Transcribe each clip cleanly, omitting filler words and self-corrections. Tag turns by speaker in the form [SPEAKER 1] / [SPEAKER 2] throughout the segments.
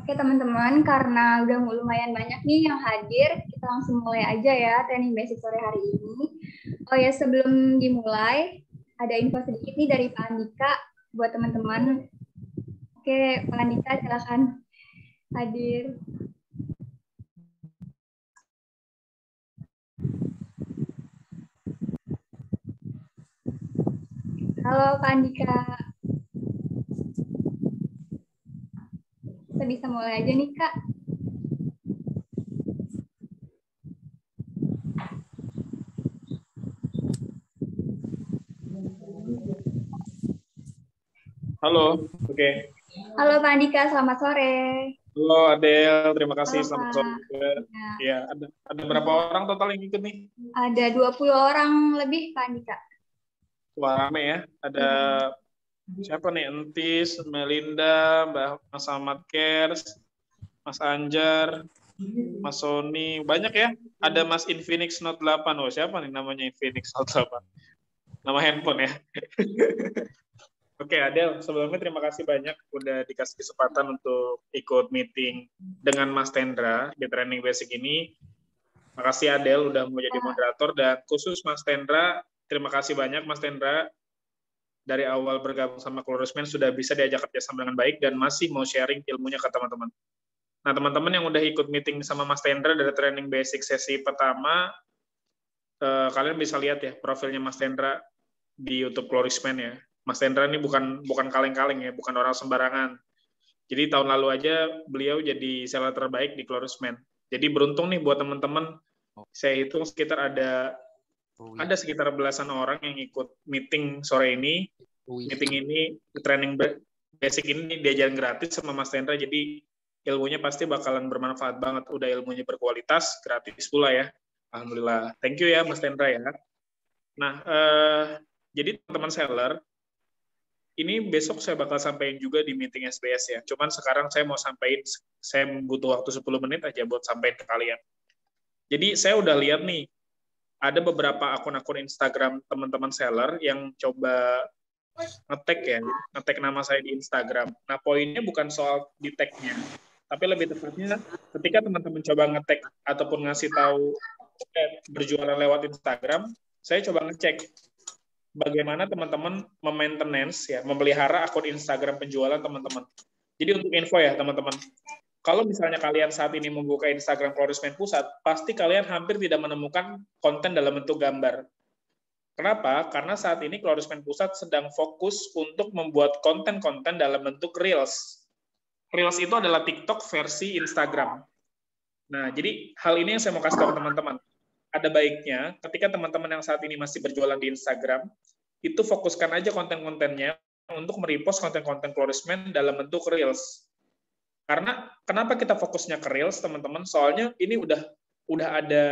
[SPEAKER 1] Oke teman-teman, karena udah lumayan banyak nih yang hadir, kita langsung mulai aja ya training basic sore hari ini. Oh ya, sebelum dimulai, ada info sedikit nih dari Pak Andika buat teman-teman. Oke, Pak Andika silakan hadir. Halo Pak Andika. Kita bisa mulai aja nih Kak.
[SPEAKER 2] Halo, oke.
[SPEAKER 1] Halo Pak Andika, selamat sore.
[SPEAKER 2] Halo Adel, terima kasih.
[SPEAKER 1] Halo,
[SPEAKER 2] Selamat
[SPEAKER 1] Pak.
[SPEAKER 2] sore. Ya, ada berapa orang total yang ikut nih?
[SPEAKER 1] Ada 20 orang lebih Pak Andika.
[SPEAKER 2] Wah, rame ya. Ada siapa nih? Entis, Melinda, Mas Ahmad Kers, Mas Anjar, Mas Sony. Banyak ya. Ada Mas Infinix Note 8. Oh, siapa nih namanya Infinix Note 8? Nama handphone ya. Oke, Adel, sebelumnya terima kasih banyak udah dikasih kesempatan untuk ikut meeting dengan Mas Tendra di Training Basic ini. Makasih Adel udah mau jadi moderator, dan khusus Mas Tendra, terima kasih banyak Mas Tendra dari awal bergabung sama Klorismen sudah bisa diajak kerjasama dengan baik dan masih mau sharing ilmunya ke teman-teman. Nah, teman-teman yang udah ikut meeting sama Mas Tendra dari Training Basic sesi pertama, kalian bisa lihat ya profilnya Mas Tendra di YouTube Klorismen ya. Mas Tendra ini bukan kaleng-kaleng ya, bukan orang sembarangan. Jadi tahun lalu aja beliau jadi seller terbaik di Klorismen. Jadi beruntung nih buat teman-teman. Saya hitung sekitar ada sekitar belasan orang yang ikut meeting sore ini. Meeting ini, training basic ini diajarin gratis sama Mas Tendra. Jadi ilmunya pasti bakalan bermanfaat banget. Udah ilmunya berkualitas, gratis pula ya. Alhamdulillah. Thank you ya Mas Tendra ya. Nah, jadi teman-teman seller, ini besok saya bakal sampaikan juga di meeting SBS ya. Cuman sekarang saya mau sampaikan, saya butuh waktu 10 menit aja buat sampaikan ke kalian. Jadi saya udah lihat nih, ada beberapa akun-akun Instagram teman-teman seller yang coba nge-tag nama saya di Instagram. Nah, poinnya bukan soal di tag-nya, tapi lebih tepatnya ketika teman-teman coba nge-tag ataupun ngasih tahu berjualan lewat Instagram, saya coba ngecek bagaimana teman-teman memaintenance ya, memelihara akun Instagram penjualan teman-teman. Jadi untuk info ya teman-teman, kalau misalnya kalian saat ini membuka Instagram Klorismen Pusat, pasti kalian hampir tidak menemukan konten dalam bentuk gambar. Kenapa? Karena saat ini Klorismen Pusat sedang fokus untuk membuat konten-konten dalam bentuk Reels. Reels itu adalah TikTok versi Instagram. Nah, jadi hal ini yang saya mau kasih tahu ke teman-teman. Ada baiknya ketika teman-teman yang saat ini masih berjualan di Instagram, itu fokuskan aja konten-kontennya untuk merepost konten-konten Klorismen dalam bentuk Reels. Karena kenapa kita fokusnya ke Reels, teman-teman? Soalnya ini udah ada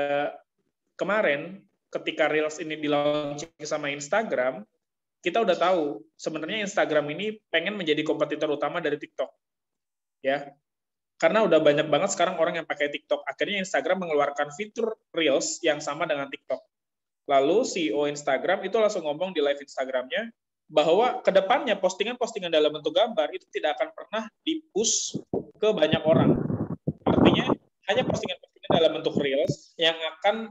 [SPEAKER 2] kemarin ketika Reels ini di-launching sama Instagram, kita udah tahu sebenarnya Instagram ini pengen menjadi kompetitor utama dari TikTok. Ya. Karena udah banyak banget sekarang orang yang pakai TikTok. Akhirnya Instagram mengeluarkan fitur Reels yang sama dengan TikTok. Lalu CEO Instagram itu langsung ngomong di live Instagramnya bahwa kedepannya postingan-postingan dalam bentuk gambar itu tidak akan pernah di-push ke banyak orang. Artinya hanya postingan-postingan dalam bentuk Reels yang akan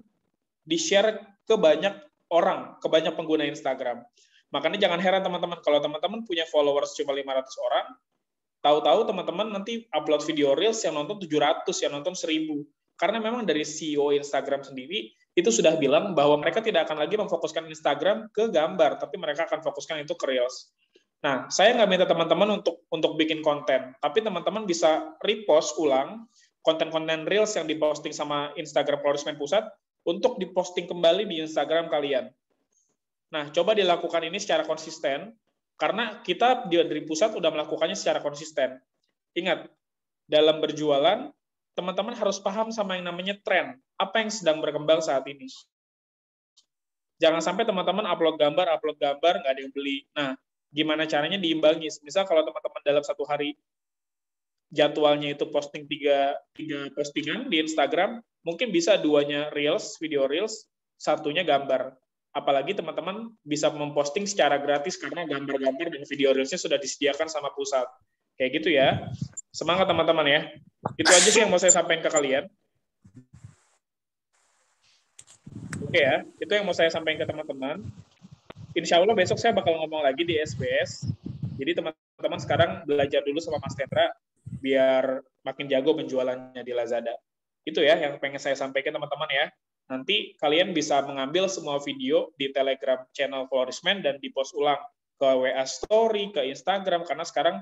[SPEAKER 2] di-share ke banyak orang, ke banyak pengguna Instagram. Makanya jangan heran teman-teman, kalau teman-teman punya followers cuma 500 orang, tahu-tahu teman-teman nanti upload video Reels yang nonton 700, yang nonton 1000. Karena memang dari CEO Instagram sendiri, itu sudah bilang bahwa mereka tidak akan lagi memfokuskan Instagram ke gambar, tapi mereka akan fokuskan itu ke Reels. Nah, saya nggak minta teman-teman untuk bikin konten, tapi teman-teman bisa repost ulang konten-konten Reels yang diposting sama Instagram Klorismen Pusat untuk diposting kembali di Instagram kalian. Nah, coba dilakukan ini secara konsisten, karena kita dari pusat udah melakukannya secara konsisten. Ingat, dalam berjualan, teman-teman harus paham sama yang namanya tren. Apa yang sedang berkembang saat ini. Jangan sampai teman-teman upload gambar, nggak ada yang beli. Nah, gimana caranya diimbangi? Misal kalau teman-teman dalam satu hari jadwalnya itu posting tiga postingan di Instagram, mungkin bisa duanya Reels, video Reels, satunya gambar. Apalagi teman-teman bisa memposting secara gratis karena gambar-gambar dan video Reels-nya sudah disediakan sama pusat. Kayak gitu ya. Semangat teman-teman ya. Itu aja sih yang mau saya sampaikan ke kalian. Oke ya, itu yang mau saya sampaikan ke teman-teman. Insya Allah besok saya bakal ngomong lagi di SBS. Jadi teman-teman sekarang belajar dulu sama Mas Tendra biar makin jago penjualannya di Lazada. Itu ya yang pengen saya sampaikan teman-teman ya. Nanti kalian bisa mengambil semua video di Telegram channel Flourishment dan di-post ulang ke WA Story, ke Instagram, karena sekarang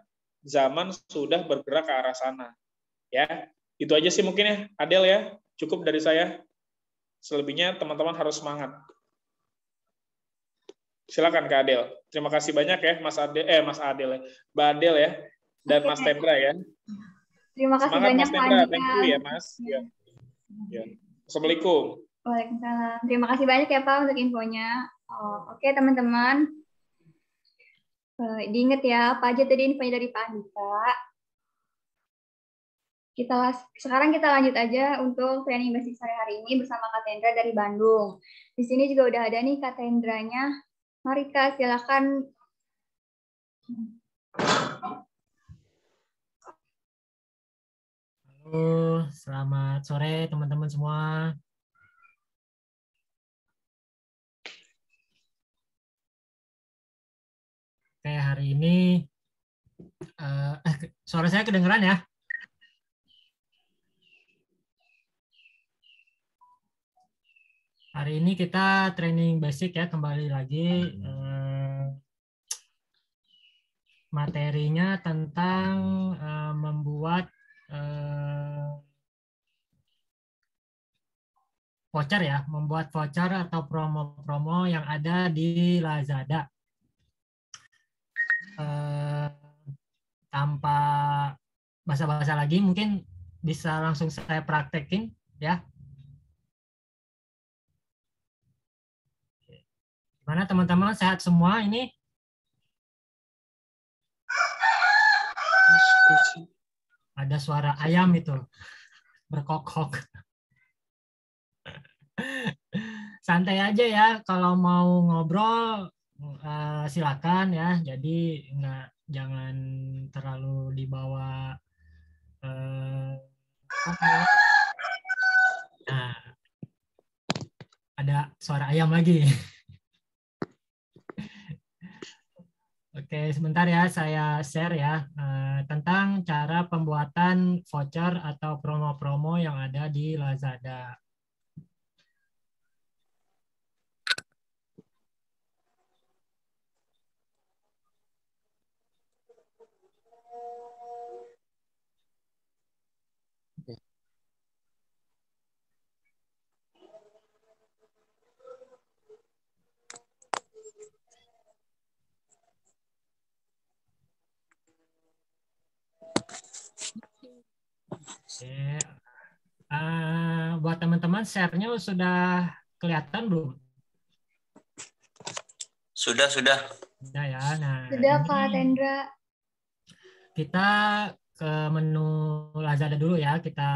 [SPEAKER 2] zaman sudah bergerak ke arah sana. Ya, itu aja sih mungkin ya, Adel ya. Cukup dari saya. Selebihnya teman-teman harus semangat. Silakan Kak Adel. Terima kasih banyak ya Mas Adel ya. Mbak Adel ya dan Mas Tendra ya.
[SPEAKER 1] Terima kasih
[SPEAKER 2] Semangat
[SPEAKER 1] banyak
[SPEAKER 2] Mas
[SPEAKER 1] Pak
[SPEAKER 2] Tendra.
[SPEAKER 1] Andika.
[SPEAKER 2] Thank you ya Mas. Ya. Ya. Assalamualaikum.
[SPEAKER 1] Waalaikumsalam. Terima kasih banyak ya Pak untuk infonya. Oke teman-teman. Diingat ya, apa aja tadi infonya dari Pak Andika. Sekarang kita lanjut aja untuk training basic sore hari ini bersama Kak Tendra dari Bandung. Di sini juga udah ada nih Kak Tendranya. Mari Kak, silakan.
[SPEAKER 3] Halo, selamat sore teman-teman semua. Oke, hari ini suara saya kedengeran ya? Hari ini kita training basic ya, kembali lagi materinya tentang membuat voucher ya, membuat voucher atau promo-promo yang ada di Lazada. Tanpa basa-basa lagi, mungkin bisa langsung saya praktekin ya. Gimana teman-teman, sehat semua ini? Ada suara ayam itu berkokok. Santai aja ya, kalau mau ngobrol silakan ya. Jadi jangan terlalu dibawa. Nah, ada suara ayam lagi. Oke, sebentar ya, saya share ya tentang cara pembuatan voucher atau promo-promo yang ada di Lazada. Oke. Buat teman-teman, share-nya sudah kelihatan belum?
[SPEAKER 4] Sudah.
[SPEAKER 3] Sudah ya. Nah,
[SPEAKER 1] Sudah Pak Tendra.
[SPEAKER 3] Kita ke menu Lazada dulu ya. Kita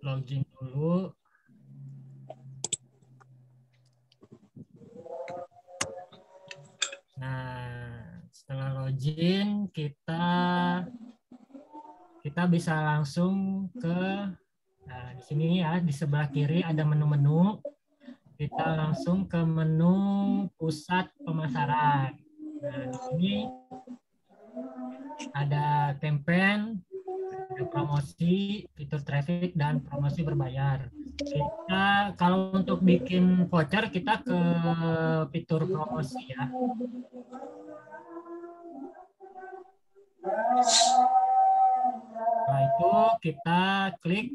[SPEAKER 3] login dulu. Nah, setelah login kita bisa langsung ke di sini ya, di sebelah kiri ada menu-menu. Kita langsung ke menu pusat pemasaran. Nah, di sini ada campaign, ada promosi, fitur traffic, dan promosi berbayar. Kita kalau untuk bikin voucher kita ke fitur promosi ya. Setelah itu kita klik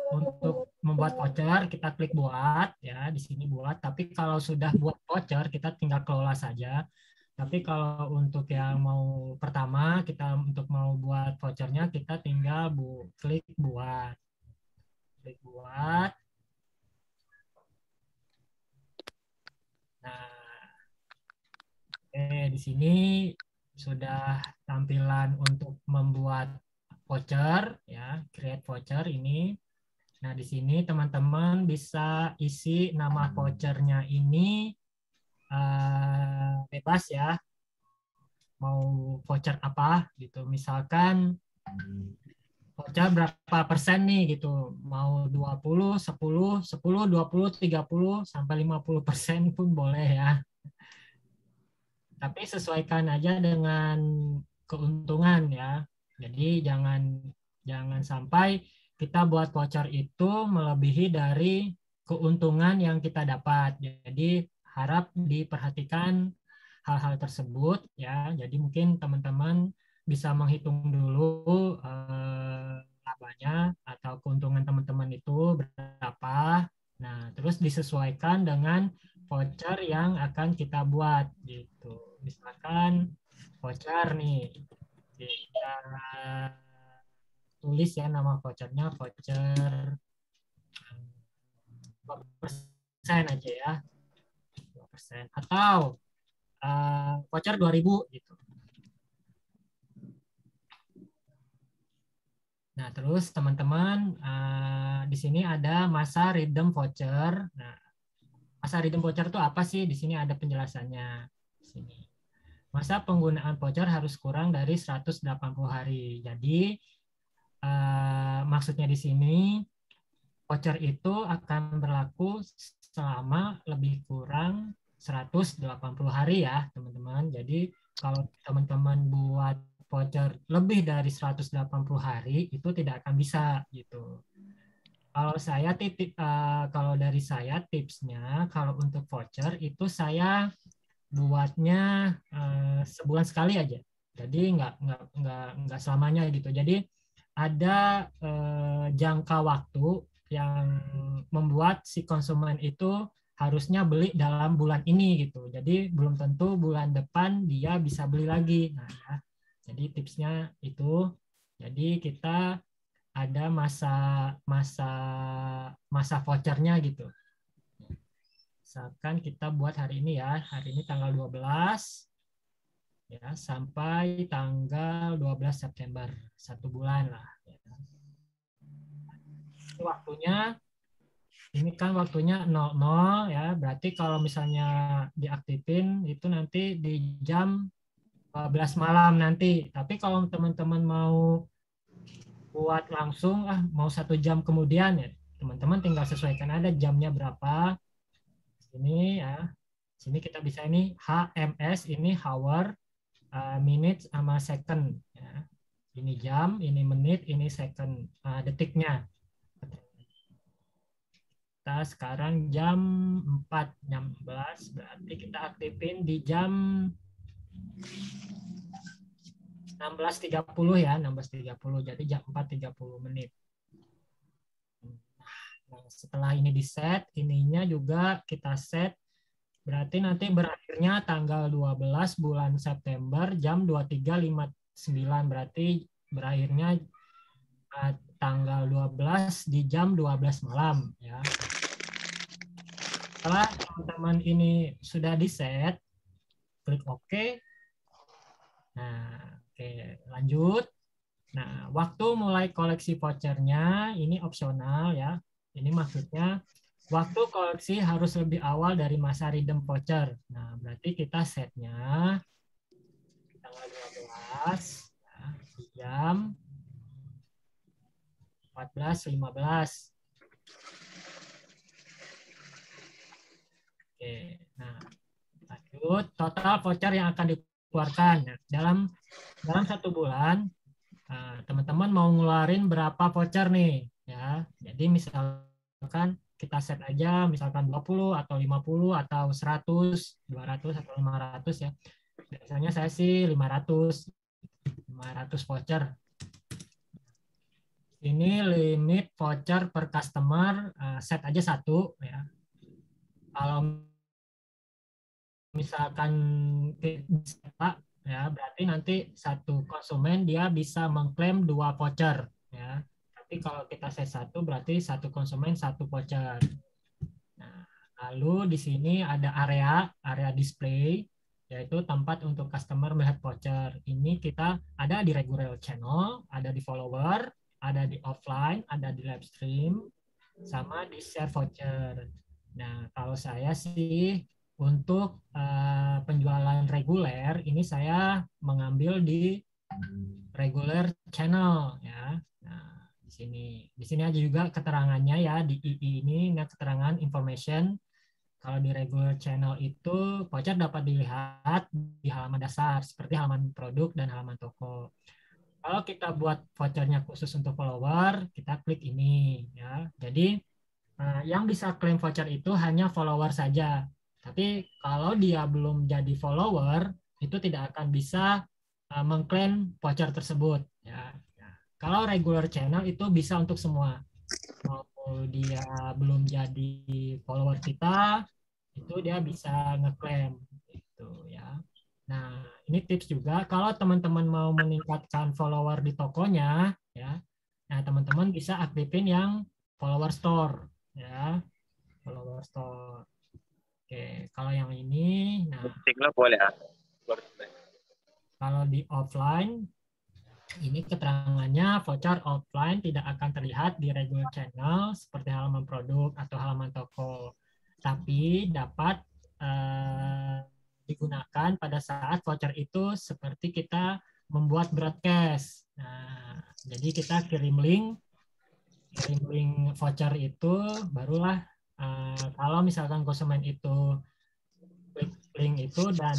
[SPEAKER 3] untuk membuat voucher, kita klik buat ya, di sini buat. Tapi kalau sudah buat voucher kita tinggal kelola saja. Tapi kalau untuk yang mau pertama, kita untuk mau buat vouchernya, kita tinggal klik buat. Klik buat. Nah, di sini sudah tampilan untuk membuat voucher, ya, create voucher ini. Nah, di sini teman-teman bisa isi nama vouchernya ini bebas ya, mau voucher apa gitu, misalkan voucher berapa persen nih gitu. Mau 20, 10, 10, 20, 30 sampai 50% pun boleh ya. Tapi sesuaikan aja dengan keuntungan ya. Jadi jangan sampai kita buat voucher itu melebihi dari keuntungan yang kita dapat. Jadi harap diperhatikan hal-hal tersebut ya. Jadi mungkin teman-teman bisa menghitung dulu labanya atau keuntungan teman-teman itu berapa. Nah, terus disesuaikan dengan voucher yang akan kita buat gitu. Misalkan voucher nih, kita tulis ya nama vouchernya voucher 2% aja ya, 2%. Atau voucher 2.000 gitu. Nah, terus teman-teman di sini ada masa redeem voucher. Nah, masa redeem voucher itu apa sih? Di sini ada penjelasannya. Di sini. Masa penggunaan voucher harus kurang dari 180 hari. Jadi maksudnya di sini voucher itu akan berlaku selama lebih kurang 180 hari ya, teman-teman. Jadi kalau teman-teman buat voucher lebih dari 180 hari itu tidak akan bisa gitu. Kalau dari saya tipsnya kalau untuk voucher itu saya buatnya sebulan sekali aja. Jadi nggak selamanya gitu. Jadi ada jangka waktu yang membuat si konsumen itu harusnya beli dalam bulan ini gitu. Jadi belum tentu bulan depan dia bisa beli lagi. Nah, ya. Jadi tipsnya itu. Jadi kita ada masa vouchernya gitu. Misalkan kita buat hari ini ya, hari ini tanggal 12 ya sampai tanggal 12 September, 1 bulan lah. Ya. Ini kan waktunya 00 ya, berarti kalau misalnya diaktifin itu nanti di jam 12 malam nanti. Tapi kalau teman-teman mau buat langsung, mau 1 jam kemudian ya, teman-teman tinggal sesuaikan ada jamnya berapa. Ini ya, sini kita bisa ini HMS, ini hour, minutes sama second. Ya. Ini jam, ini menit, ini second, detiknya. Kita sekarang jam 4.16, berarti kita aktifin di jam 16.30 ya, 16.30. Jadi jam 4.30 menit. Nah, setelah ini di set, ininya juga kita set. Berarti nanti berakhirnya tanggal 12 bulan September jam 23.59. Berarti berakhirnya tanggal 12 di jam 12 malam ya. Setelah teman-teman ini sudah di set, klik OK. Nah, oke, lanjut. Nah, waktu mulai koleksi vouchernya ini opsional ya. Ini maksudnya waktu koleksi harus lebih awal dari masa redeem voucher. Nah, berarti kita setnya tanggal 12 ya, jam 14.15. Oke, nah lanjut total voucher yang akan dikeluarkan. Nah, dalam 1 bulan teman-teman mau ngeluarin berapa voucher nih ya. Jadi misalkan kita set aja misalkan 20 atau 50 atau 100, 200 atau 500 ya. Biasanya saya sih 500 voucher. Ini limit voucher per customer, set aja 1 ya. Kalau misalkan Pak ya, berarti nanti satu konsumen dia bisa mengklaim 2 voucher ya. Tapi kalau kita set 1 berarti satu konsumen 1 voucher. Nah, lalu di sini ada area display, yaitu tempat untuk customer melihat voucher. Ini kita ada di regular channel, ada di follower, ada di offline, ada di live stream, sama di share voucher. Nah, kalau saya sih untuk penjualan reguler ini saya mengambil di regular channel ya. Nah, di sini aja juga keterangannya ya di II ini keterangan information. Kalau di regular channel itu voucher dapat dilihat di halaman dasar seperti halaman produk dan halaman toko. Kalau kita buat vouchernya khusus untuk follower, kita klik ini ya. Jadi yang bisa klaim voucher itu hanya follower saja. Tapi kalau dia belum jadi follower, itu tidak akan bisa mengklaim voucher tersebut. Ya. Kalau regular channel itu bisa untuk semua. Mau dia belum jadi follower kita, itu dia bisa ngeklaim. Gitu, ya. Nah, ini tips juga kalau teman-teman mau meningkatkan follower di tokonya, ya. Nah, teman-teman bisa aktifin yang follower store. Ya, follower store. Oke, kalau yang ini, nah
[SPEAKER 4] boleh.
[SPEAKER 3] kalau di offline, ini keterangannya voucher offline tidak akan terlihat di regular channel seperti halaman produk atau halaman toko, tapi dapat digunakan pada saat voucher itu seperti kita membuat broadcast. Nah, jadi kita kirim link voucher itu, barulah kalau misalkan konsumen itu klik link itu dan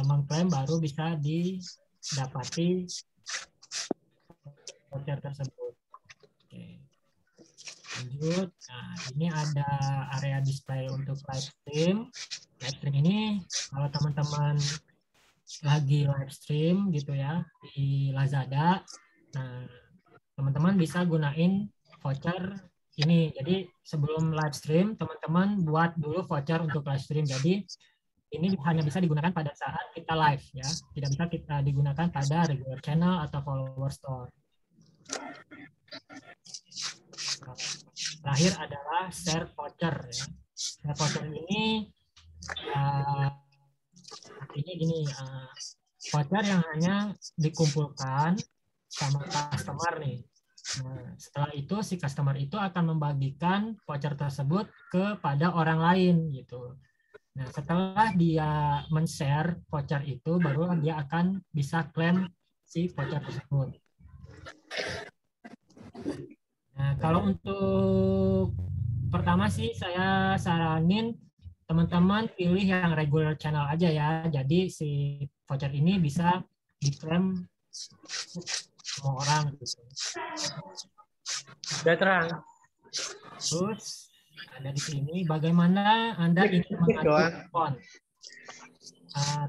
[SPEAKER 3] mengklaim, baru bisa didapati voucher tersebut. Oke. Lanjut. Nah, ini ada area display untuk live stream. Live stream ini kalau teman-teman lagi live stream gitu ya di Lazada, nah teman-teman bisa gunain voucher ini. Jadi sebelum live stream, teman-teman buat dulu voucher untuk live stream. Jadi ini hanya bisa digunakan pada saat kita live ya. Tidak bisa kita digunakan pada regular channel atau follower store. Terakhir adalah share voucher ya. Share voucher ini artinya gini, voucher yang hanya dikumpulkan sama customer nih. Nah, setelah itu si customer itu akan membagikan voucher tersebut kepada orang lain gitu. Nah, setelah dia men-share voucher itu, baru dia akan bisa klaim si voucher tersebut. Nah, kalau untuk pertama sih saya saranin teman-teman pilih yang regular channel aja ya. Jadi si voucher ini bisa diklaim semua orang gitu.
[SPEAKER 4] Sudah terang.
[SPEAKER 3] Terus ada di sini bagaimana Anda ingin mengatur diskon.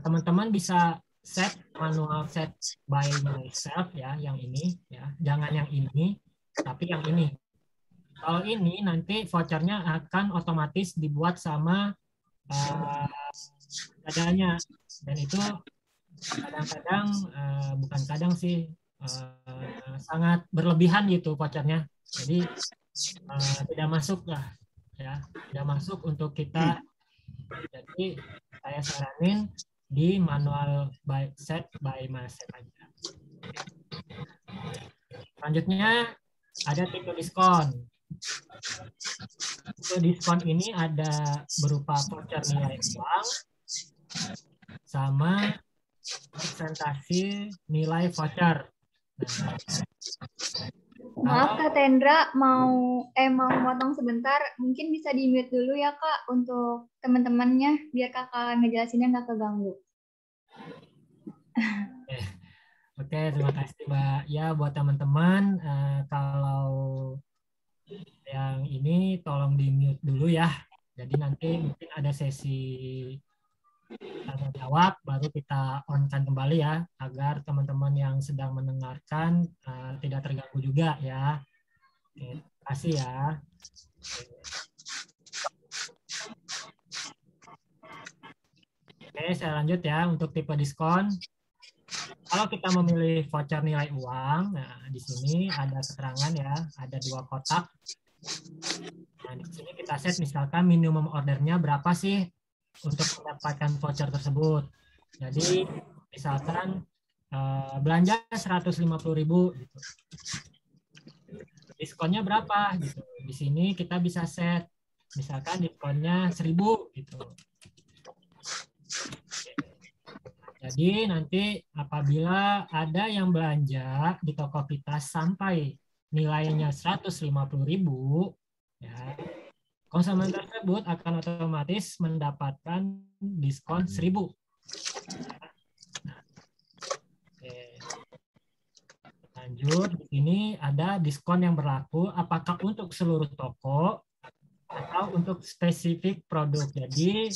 [SPEAKER 3] Teman-teman bisa set manual set by myself ya, yang ini ya. Jangan yang ini, tapi yang ini. Kalau ini nanti vouchernya akan otomatis dibuat sama adanya, dan itu kadang-kadang bukan kadang sih sangat berlebihan gitu vouchernya. Jadi tidak masuk lah ya, tidak masuk untuk kita. Jadi saya saranin di manual by set by myself aja. Selanjutnya ada tipe diskon. Tipe diskon ini ada berupa voucher nilai uang sama presentasi nilai voucher.
[SPEAKER 1] Maaf Kak Tendra, mau motong sebentar, mungkin bisa di-mute dulu ya Kak untuk teman-temannya biar Kakak ngejelasinnya nggak keganggu.
[SPEAKER 3] Oke, terima kasih Mbak. Ya, buat teman-teman, kalau yang ini tolong di-mute dulu ya. Jadi nanti mungkin ada sesi tanya jawab, baru kita on-kan kembali ya, agar teman-teman yang sedang mendengarkan tidak terganggu juga ya. Oke, terima kasih ya. Oke, saya lanjut ya untuk tipe diskon. Kalau kita memilih voucher nilai uang, nah di sini ada keterangan ya, ada 2 kotak. Nah, di sini kita set misalkan minimum ordernya berapa sih untuk mendapatkan voucher tersebut. Jadi misalkan belanja 150.000 gitu. Diskonnya berapa gitu. Di sini kita bisa set misalkan diskonnya 1.000 gitu. Jadi nanti apabila ada yang belanja di toko kita sampai nilainya 150.000, ya, konsumen tersebut akan otomatis mendapatkan diskon 1.000. Oke. Lanjut, ini ada diskon yang berlaku apakah untuk seluruh toko atau untuk spesifik produk. Jadi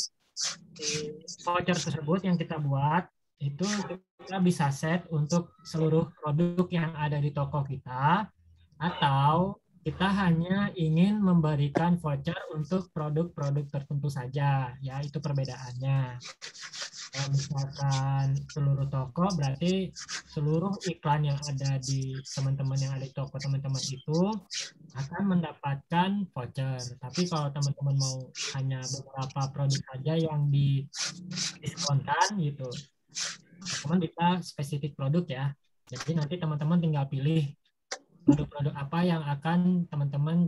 [SPEAKER 3] voucher tersebut yang kita buat itu kita bisa set untuk seluruh produk yang ada di toko kita, atau kita hanya ingin memberikan voucher untuk produk-produk tertentu saja, ya itu perbedaannya. Kalau misalkan seluruh toko berarti seluruh iklan yang ada di teman-teman yang ada di toko teman-teman itu akan mendapatkan voucher. Tapi kalau teman-teman mau hanya beberapa produk saja yang didiskonkan gitu, teman bisa spesifik produk ya. Jadi nanti teman-teman tinggal pilih produk-produk apa yang akan teman-teman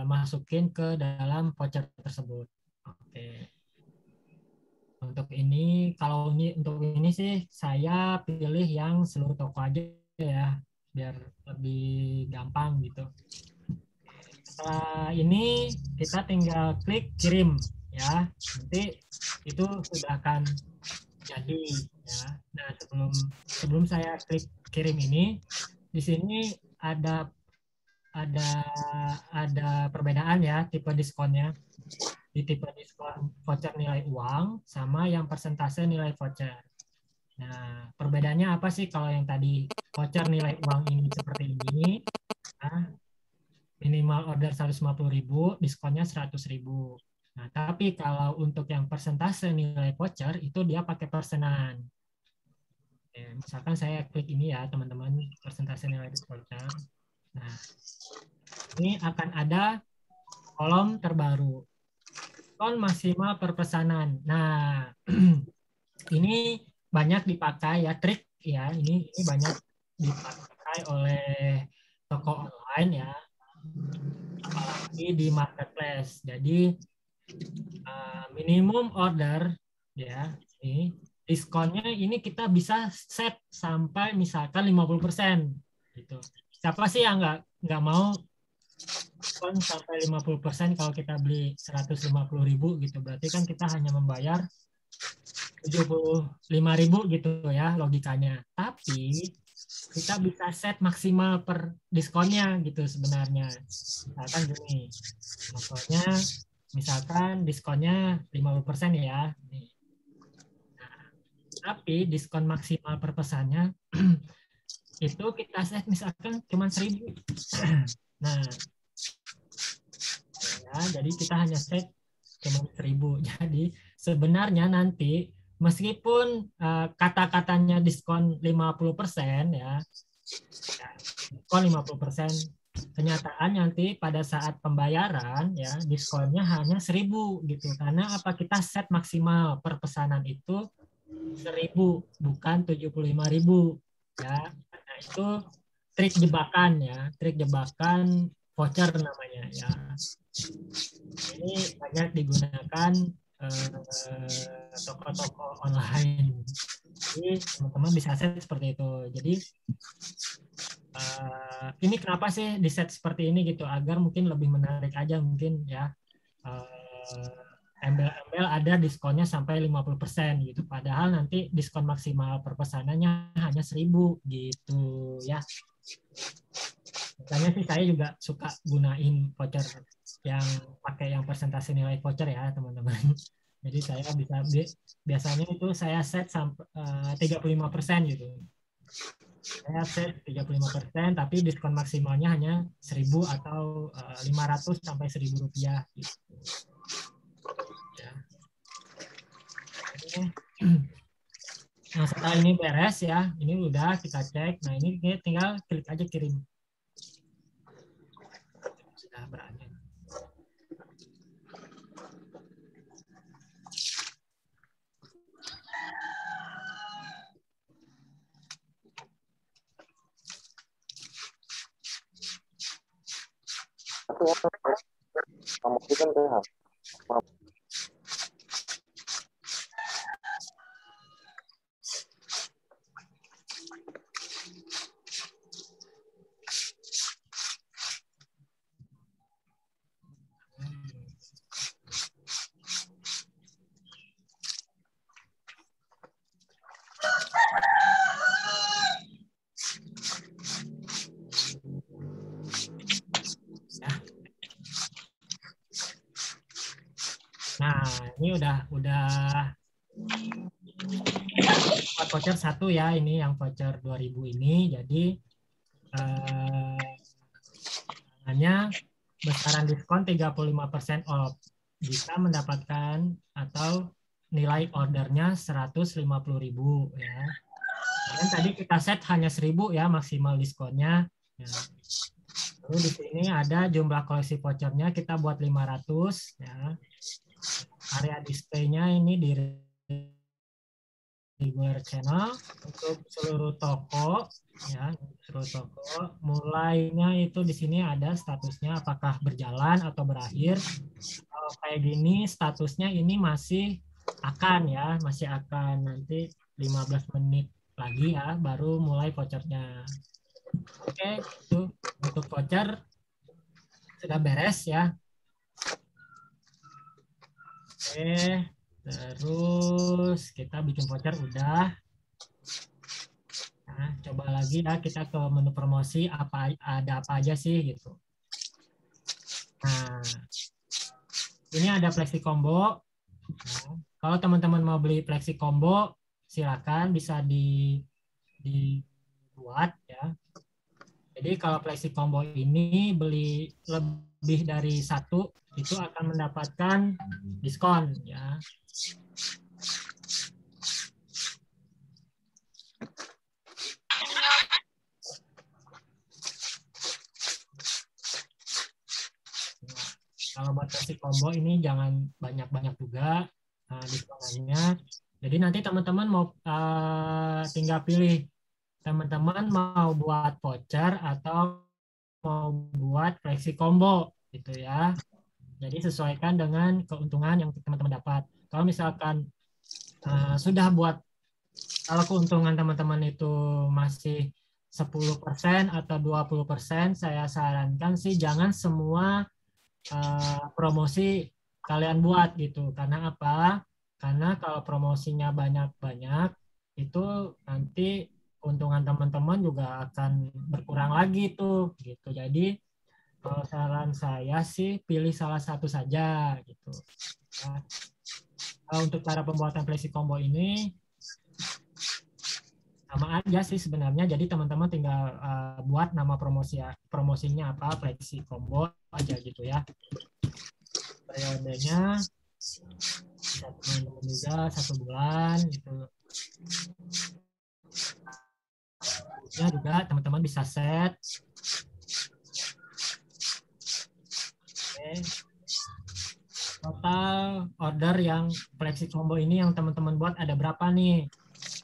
[SPEAKER 3] masukin ke dalam voucher tersebut. Oke. Untuk ini, kalau untuk ini sih saya pilih yang seluruh toko aja ya, biar lebih gampang gitu. Setelah ini kita tinggal klik kirim ya, nanti itu sudah akan jadi ya. Nah, sebelum saya klik kirim ini, di sini ada perbedaan ya tipe diskonnya. Di tipe diskon voucher nilai uang sama yang persentase nilai voucher. Nah, perbedaannya apa sih kalau yang tadi voucher nilai uang ini seperti ini? Nah, minimal order 150.000, diskonnya 100.000. Nah, tapi kalau untuk yang persentase nilai voucher itu dia pakai persenan. Oke, misalkan saya klik ini ya, teman-teman, persentase nilai voucher. Nah, ini akan ada kolom terbaru. Diskon maksimal per pesanan. Nah, ini banyak dipakai ya, trik ya. Ini banyak dipakai oleh toko online ya, apalagi di marketplace. Jadi minimum order ya, ini diskonnya ini kita bisa set sampai misalkan 50% gitu. Siapa sih yang nggak mau diskon sampai 50% kalau kita beli 150.000 gitu, berarti kan kita hanya membayar 75.000 gitu ya logikanya. Tapi kita bisa set maksimal per diskonnya gitu sebenarnya. Misalkan gini, contohnya misalkan diskonnya 50% ya. Nah, tapi diskon maksimal per pesannya itu kita set misalkan cuma 1.000. Nah, ya, jadi kita hanya set cuma 1.000. Jadi sebenarnya nanti meskipun kata-katanya diskon 50% ya, diskon 50%, kenyataan nanti pada saat pembayaran ya diskonnya hanya 1.000 gitu. Karena apa, kita set maksimal per pesanan itu 1.000 bukan 75.000 ya. Nah, itu trik jebakan ya, trik jebakan voucher namanya ya. Ini banyak digunakan toko-toko online. Jadi teman-teman bisa set seperti itu. Jadi ini kenapa sih di set seperti ini gitu, agar mungkin lebih menarik aja mungkin ya. Embel-embel ada diskonnya sampai 50% gitu. Padahal nanti diskon maksimal per pesanannya hanya 1.000 gitu ya. Makanya sih saya juga suka gunain voucher yang pakai yang persentase nilai voucher ya teman-teman. Jadi saya bisa biasanya itu saya set sampai 35% gitu. Saya set 35%, tapi diskon maksimalnya hanya 1.000 atau 500 sampai 1.000 rupiah gitu. Ya. Nah, setelah ini beres ya, ini udah kita cek. Nah, ini tinggal klik aja kirim. Sudah berada. ini udah voucher 1 ya, ini yang voucher 2000 ini. Jadi hanya besaran diskon 35% off jika mendapatkan atau nilai ordernya 150.000 ya. Dan tadi kita set hanya 1.000 ya maksimal diskonnya. Ya. Lalu di sini ada jumlah koleksi vouchernya kita buat 500 ya. Area display-nya ini di regular channel untuk seluruh toko ya, seluruh toko. Mulainya itu di sini ada statusnya apakah berjalan atau berakhir. Kalau kayak gini statusnya ini masih akan ya, masih akan, nanti 15 menit lagi ya baru mulai vouchernya. Oke, itu untuk voucher sudah beres ya. Oke, terus kita bikin voucher udah. Nah, coba lagi ya kita ke menu promosi, ada apa aja sih gitu. Nah, ini ada flexi combo. Nah, kalau teman-teman mau beli flexi combo, silakan bisa dibuat ya. Jadi kalau flexi combo ini beli lebih dari 1 itu akan mendapatkan diskon ya. Kalau buat flexi combo ini jangan banyak-banyak juga diskonnya. Jadi nanti teman-teman mau tinggal pilih, teman-teman mau buat voucher atau mau buat flexi combo gitu ya. Jadi sesuaikan dengan keuntungan yang teman-teman dapat. Kalau misalkan sudah buat, kalau keuntungan teman-teman itu masih 10% atau 20%, saya sarankan sih jangan semua promosi kalian buat gitu. Karena apa? Karena kalau promosinya banyak-banyak itu nanti keuntungan teman-teman juga akan berkurang lagi tuh gitu. Jadi kalau saran saya sih pilih salah satu saja gitu. Nah, untuk cara pembuatan flexi combo ini sama aja sih sebenarnya. Jadi teman-teman tinggal buat nama promosinya apa, flexi combo aja gitu ya. Periodenya teman-teman juga 1 bulan gitu. Ya juga teman-teman bisa set. Oke. Total order yang flexi combo ini yang teman-teman buat ada berapa nih?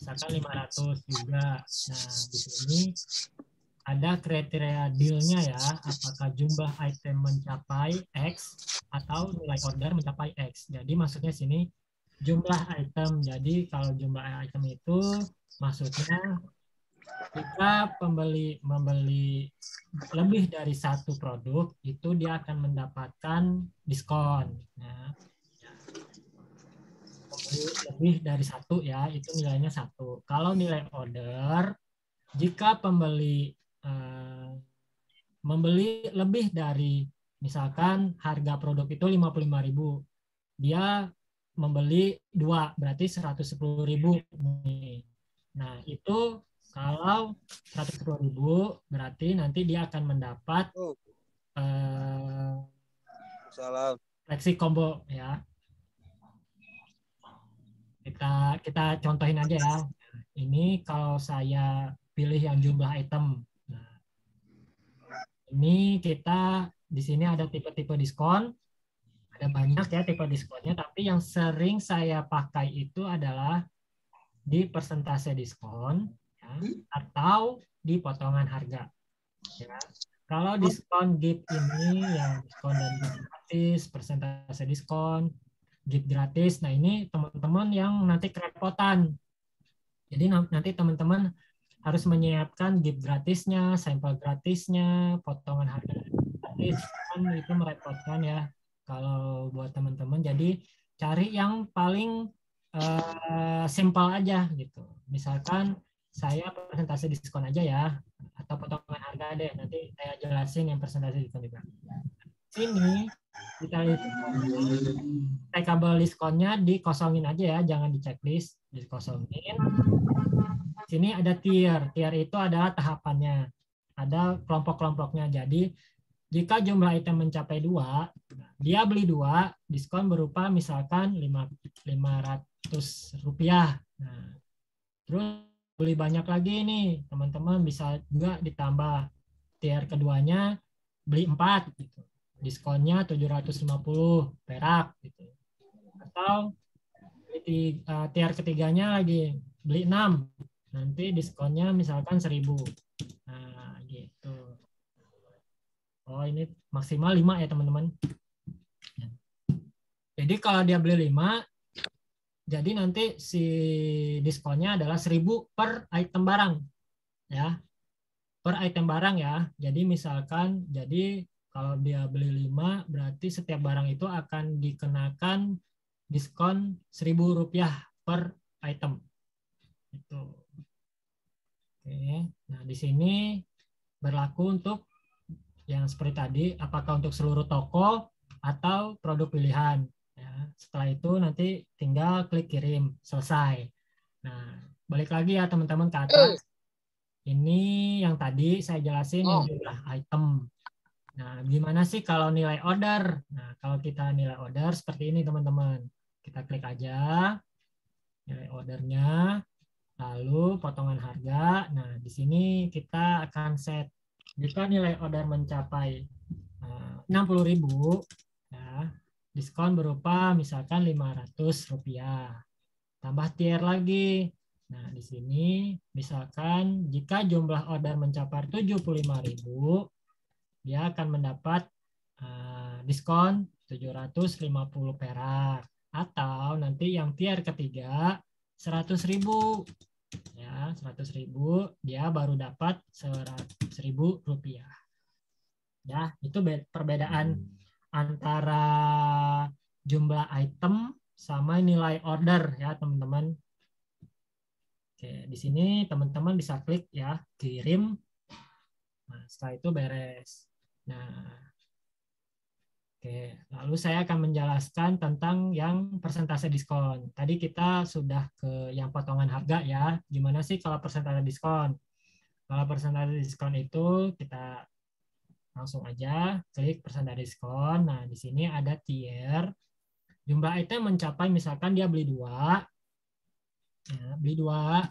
[SPEAKER 3] Misalkan 500 juga. Nah, di sini ada kriteria deal-nya ya, apakah jumlah item mencapai X atau nilai order mencapai X. Jadi maksudnya sini jumlah item. Jadi kalau jumlah item itu maksudnya jika pembeli membeli lebih dari 1 produk itu dia akan mendapatkan diskon. Nah, lebih dari 1 ya, itu nilainya 1. Kalau nilai order, jika pembeli membeli lebih dari, misalkan harga produk itu 55.000, dia membeli 2, berarti 110.000 nih. Nah, itu kalau 110.000 berarti nanti dia akan mendapat flexi combo ya. Kita contohin aja ya. Ini kalau saya pilih yang jumlah item. Nah, ini kita di sini ada tipe-tipe diskon. Ada banyak ya tipe diskonnya, tapi yang sering saya pakai itu adalah di persentase diskon ya, atau di potongan harga. Ya. Kalau diskon gift ini ya diskon dan gift gratis, persentase diskon, gift gratis. Nah ini teman-teman yang nanti kerepotan. Jadi nanti teman-teman harus menyiapkan gift gratisnya, sampel gratisnya, potongan harga gratis. Kan itu merepotkan ya kalau buat teman-teman. Jadi cari yang paling simpel aja gitu. Misalkan saya persentase diskon aja ya, atau potongan harga deh. Nanti saya jelasin yang persentase diskon juga. Sini kita applicable diskonnya dikosongin aja ya, jangan di checklist, dikosongin. Sini ada tier. Tier itu adalah tahapannya. Ada kelompok-kelompoknya. Jadi jika jumlah item mencapai 2, dia beli 2, diskon berupa misalkan 500 rupiah. Nah, terus beli banyak lagi nih, teman-teman bisa juga ditambah. Tier keduanya beli 4 gitu. Diskonnya 750 perak gitu. Atau tier ketiganya lagi beli 6, nanti diskonnya misalkan 1000. Nah, gitu. Oh, ini maksimal 5 ya, teman-teman. Jadi kalau dia beli 5, jadi nanti si diskonnya adalah 1000 per item barang. Ya. Per item barang ya. Jadi misalkan, jadi kalau dia beli 5, berarti setiap barang itu akan dikenakan diskon 1000 rupiah per item. Itu. Oke. Nah, di sini berlaku untuk yang seperti tadi, apakah untuk seluruh toko atau produk pilihan. Ya, setelah itu nanti tinggal klik kirim, selesai. Nah, balik lagi ya teman-teman ke atas. Ini yang tadi saya jelasin yang jumlah item. Nah, gimana sih kalau nilai order? Nah, kalau kita nilai order seperti ini teman-teman. Kita klik aja nilai ordernya, lalu potongan harga. Nah, di sini kita akan set jika nilai order mencapai 60.000, ya, diskon berupa misalkan 500 rupiah. Tambah tier lagi. Nah, di sini misalkan jika jumlah order mencapai 75.000, dia akan mendapat diskon 750 perak. Atau nanti yang tier ketiga 100.000. Ya, 100.000 dia baru dapat 100.000 rupiah. Ya, itu perbedaan antara jumlah item sama nilai order ya, teman-teman. Oke, di sini teman-teman bisa klik ya, kirim. Nah, setelah itu beres. Nah, oke, lalu saya akan menjelaskan tentang yang persentase diskon. Tadi kita sudah ke yang potongan harga ya. Gimana sih kalau persentase diskon? Kalau persentase diskon itu kita langsung aja klik persentase diskon. Nah, di sini ada tier. Jumlah item mencapai misalkan dia beli 2. Ya, beli 2.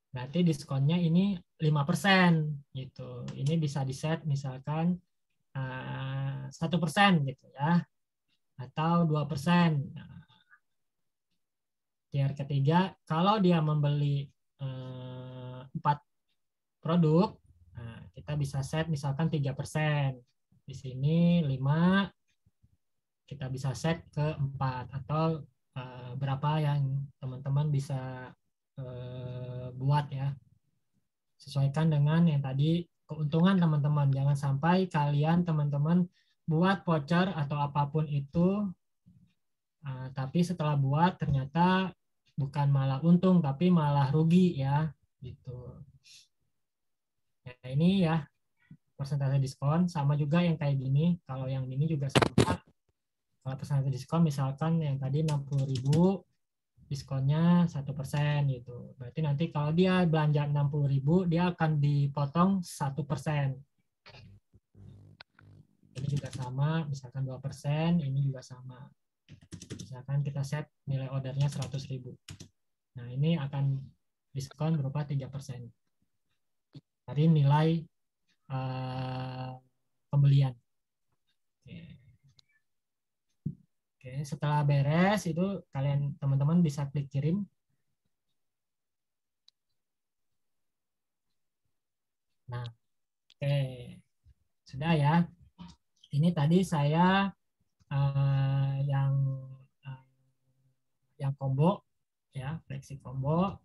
[SPEAKER 3] Berarti diskonnya ini 5% gitu. Ini bisa di-set misalkan 1% gitu ya. Atau 2%. Nah, tier ketiga, kalau dia membeli 4 produk, nah, kita bisa set misalkan 3%. Di sini 5, kita bisa set ke 4 atau berapa yang teman-teman bisa buat ya. Sesuaikan dengan yang tadi keuntungan teman-teman. Jangan sampai kalian teman-teman buat voucher atau apapun itu, tapi setelah buat ternyata bukan malah untung tapi malah rugi ya gitu. Nah, ini ya persentase diskon sama juga yang kayak gini. Kalau yang ini juga sama. Kalau persentase diskon misalkan yang tadi 60.000, diskonnya 1% gitu. Berarti nanti kalau dia belanja 60.000, dia akan dipotong 1%. Ini juga sama, misalkan 2%, ini juga sama. Misalkan kita set nilai ordernya 100.000. Nah, ini akan diskon berupa 3% dari nilai pembelian. Oke, setelah beres itu kalian teman-teman bisa klik kirim. Nah, oke, sudah ya. Ini tadi saya yang combo ya, flexi combo.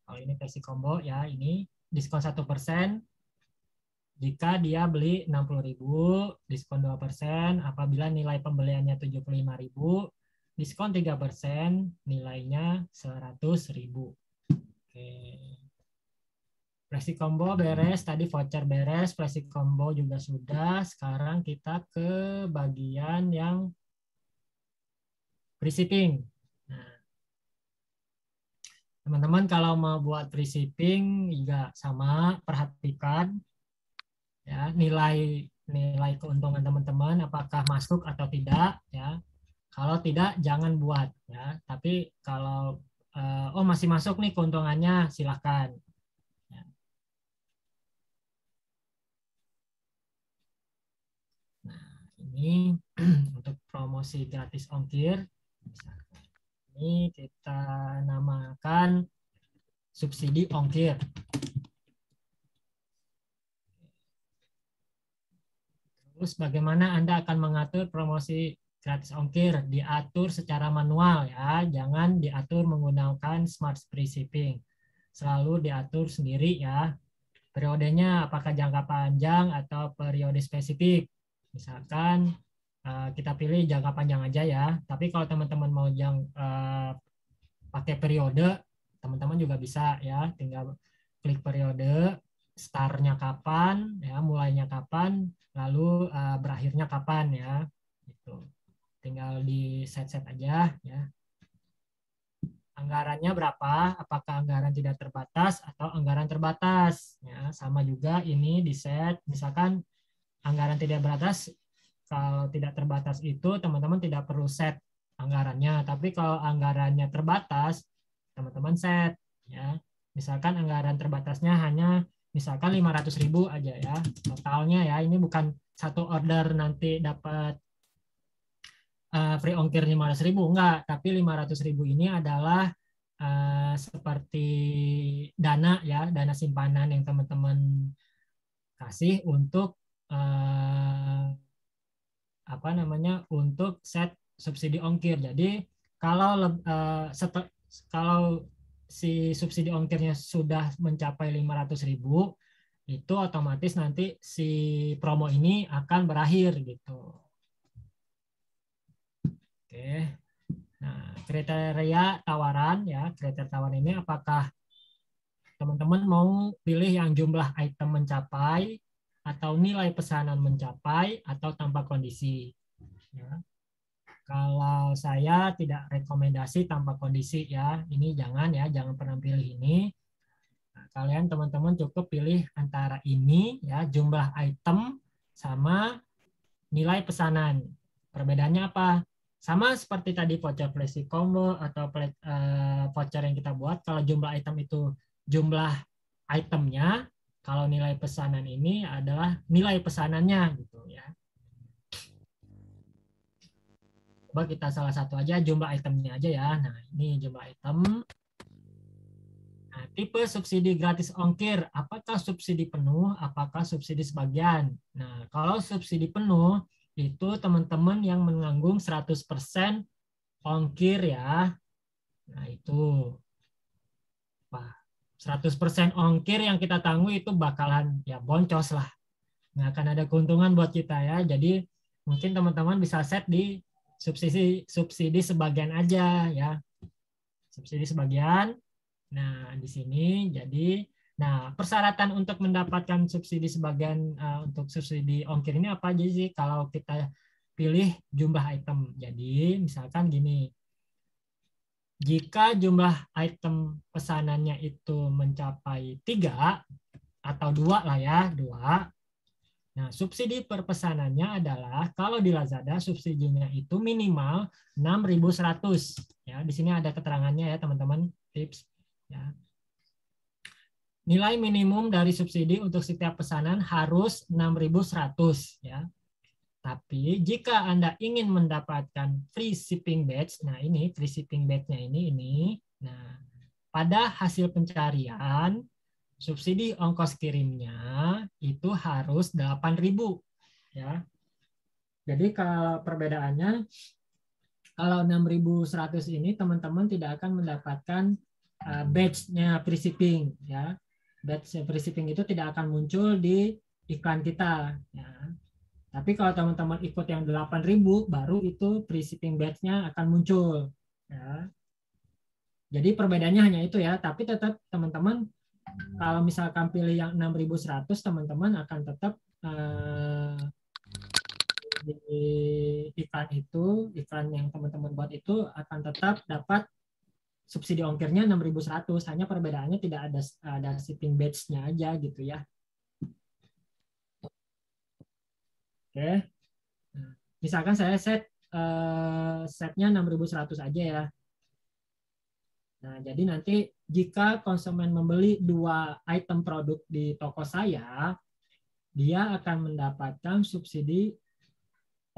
[SPEAKER 3] Kalau ini flexi combo ya, ini diskon 1% jika dia beli 60.000, diskon 2%. Apabila nilai pembeliannya 75.000, diskon 3%, nilainya 100.000. Oke. Flexi combo beres, tadi voucher beres, flexi combo juga sudah. Sekarang kita ke bagian yang free shipping. Nah, teman-teman kalau mau buat free shipping juga sama, perhatikan ya nilai keuntungan teman-teman apakah masuk atau tidak ya. Kalau tidak jangan buat ya. Tapi kalau oh masih masuk nih keuntungannya, silahkan. Ini untuk promosi gratis ongkir. Ini kita namakan subsidi ongkir. Terus bagaimana Anda akan mengatur promosi gratis ongkir? Diatur secara manual ya, jangan diatur menggunakan smart free shipping. Selalu diatur sendiri ya. Periodenya apakah jangka panjang atau periode spesifik. Misalkan kita pilih jangka panjang aja ya. Tapi kalau teman-teman mau pakai periode, teman-teman juga bisa ya. Tinggal klik periode, start-nya kapan, ya, mulainya kapan, lalu berakhirnya kapan ya. Gitu. Tinggal di set-set aja ya. Anggarannya berapa? Apakah anggaran tidak terbatas atau anggaran terbatas? Ya, sama juga ini di set. Misalkan anggaran tidak terbatas, kalau tidak terbatas itu teman-teman tidak perlu set anggarannya. Tapi kalau anggarannya terbatas, teman-teman set. Ya, misalkan anggaran terbatasnya hanya misalkan 500.000 aja ya totalnya ya. Ini bukan satu order nanti dapat free ongkir 500.000 enggak, tapi 500.000 ini adalah seperti dana ya, dana simpanan yang teman-teman kasih untuk untuk set subsidi ongkir. Jadi kalau si subsidi ongkirnya sudah mencapai 500.000 itu otomatis nanti si promo ini akan berakhir gitu. Oke. Nah, kriteria tawaran ya, kriteria tawaran ini apakah teman-teman mau pilih yang jumlah item mencapai atau nilai pesanan mencapai atau tanpa kondisi. Ya. Kalau saya tidak rekomendasi tanpa kondisi ya, ini jangan ya, jangan pernah pilih ini. Nah, kalian teman-teman cukup pilih antara ini ya, jumlah item sama nilai pesanan. Perbedaannya apa? Sama seperti tadi voucher flexi combo atau voucher yang kita buat, kalau jumlah item itu jumlah itemnya, kalau nilai pesanan ini adalah nilai pesanannya gitu ya. Coba kita salah satu aja jumlah itemnya aja ya. Nah, ini jumlah item. Nah, tipe subsidi gratis ongkir, apakah subsidi penuh, apakah subsidi sebagian? Nah, kalau subsidi penuh itu teman-teman yang menanggung 100% ongkir ya. Nah, itu. Wah, 100% ongkir yang kita tanggung itu bakalan ya boncos lah. Nggak akan ada keuntungan buat kita ya. Jadi mungkin teman-teman bisa set di subsidi sebagian aja ya. Subsidi sebagian. Nah, di sini jadi persyaratan untuk mendapatkan subsidi sebagian untuk subsidi ongkir ini apa aja sih kalau kita pilih jumlah item. Jadi misalkan gini. Jika jumlah item pesanannya itu mencapai 3 atau 2 lah ya, 2. Nah, subsidi per pesanannya adalah kalau di Lazada subsidinya itu minimal 6.100. Ya, di sini ada keterangannya ya, teman-teman, tips ya. Nilai minimum dari subsidi untuk setiap pesanan harus 6.100 ya. Tapi jika Anda ingin mendapatkan free shipping badge, nah ini free shipping badge-nya ini. Nah, pada hasil pencarian subsidi ongkos kirimnya itu harus 8.000 ya. Jadi kalau perbedaannya kalau 6.100 ini teman-teman tidak akan mendapatkan badge-nya free shipping ya. Badge free shipping itu tidak akan muncul di iklan kita ya. Tapi kalau teman-teman ikut yang 8.000 baru itu free shipping badge-nya akan muncul ya. Jadi perbedaannya hanya itu ya, tapi tetap teman-teman kalau misalkan pilih yang 6.100, teman-teman akan tetap di iklan yang teman-teman buat itu akan tetap dapat subsidi ongkirnya 6.100. Hanya perbedaannya tidak ada shipping batch-nya aja gitu ya. Oke. Misalkan saya setnya 6.100 aja ya. Nah, jadi nanti jika konsumen membeli 2 item produk di toko saya, dia akan mendapatkan subsidi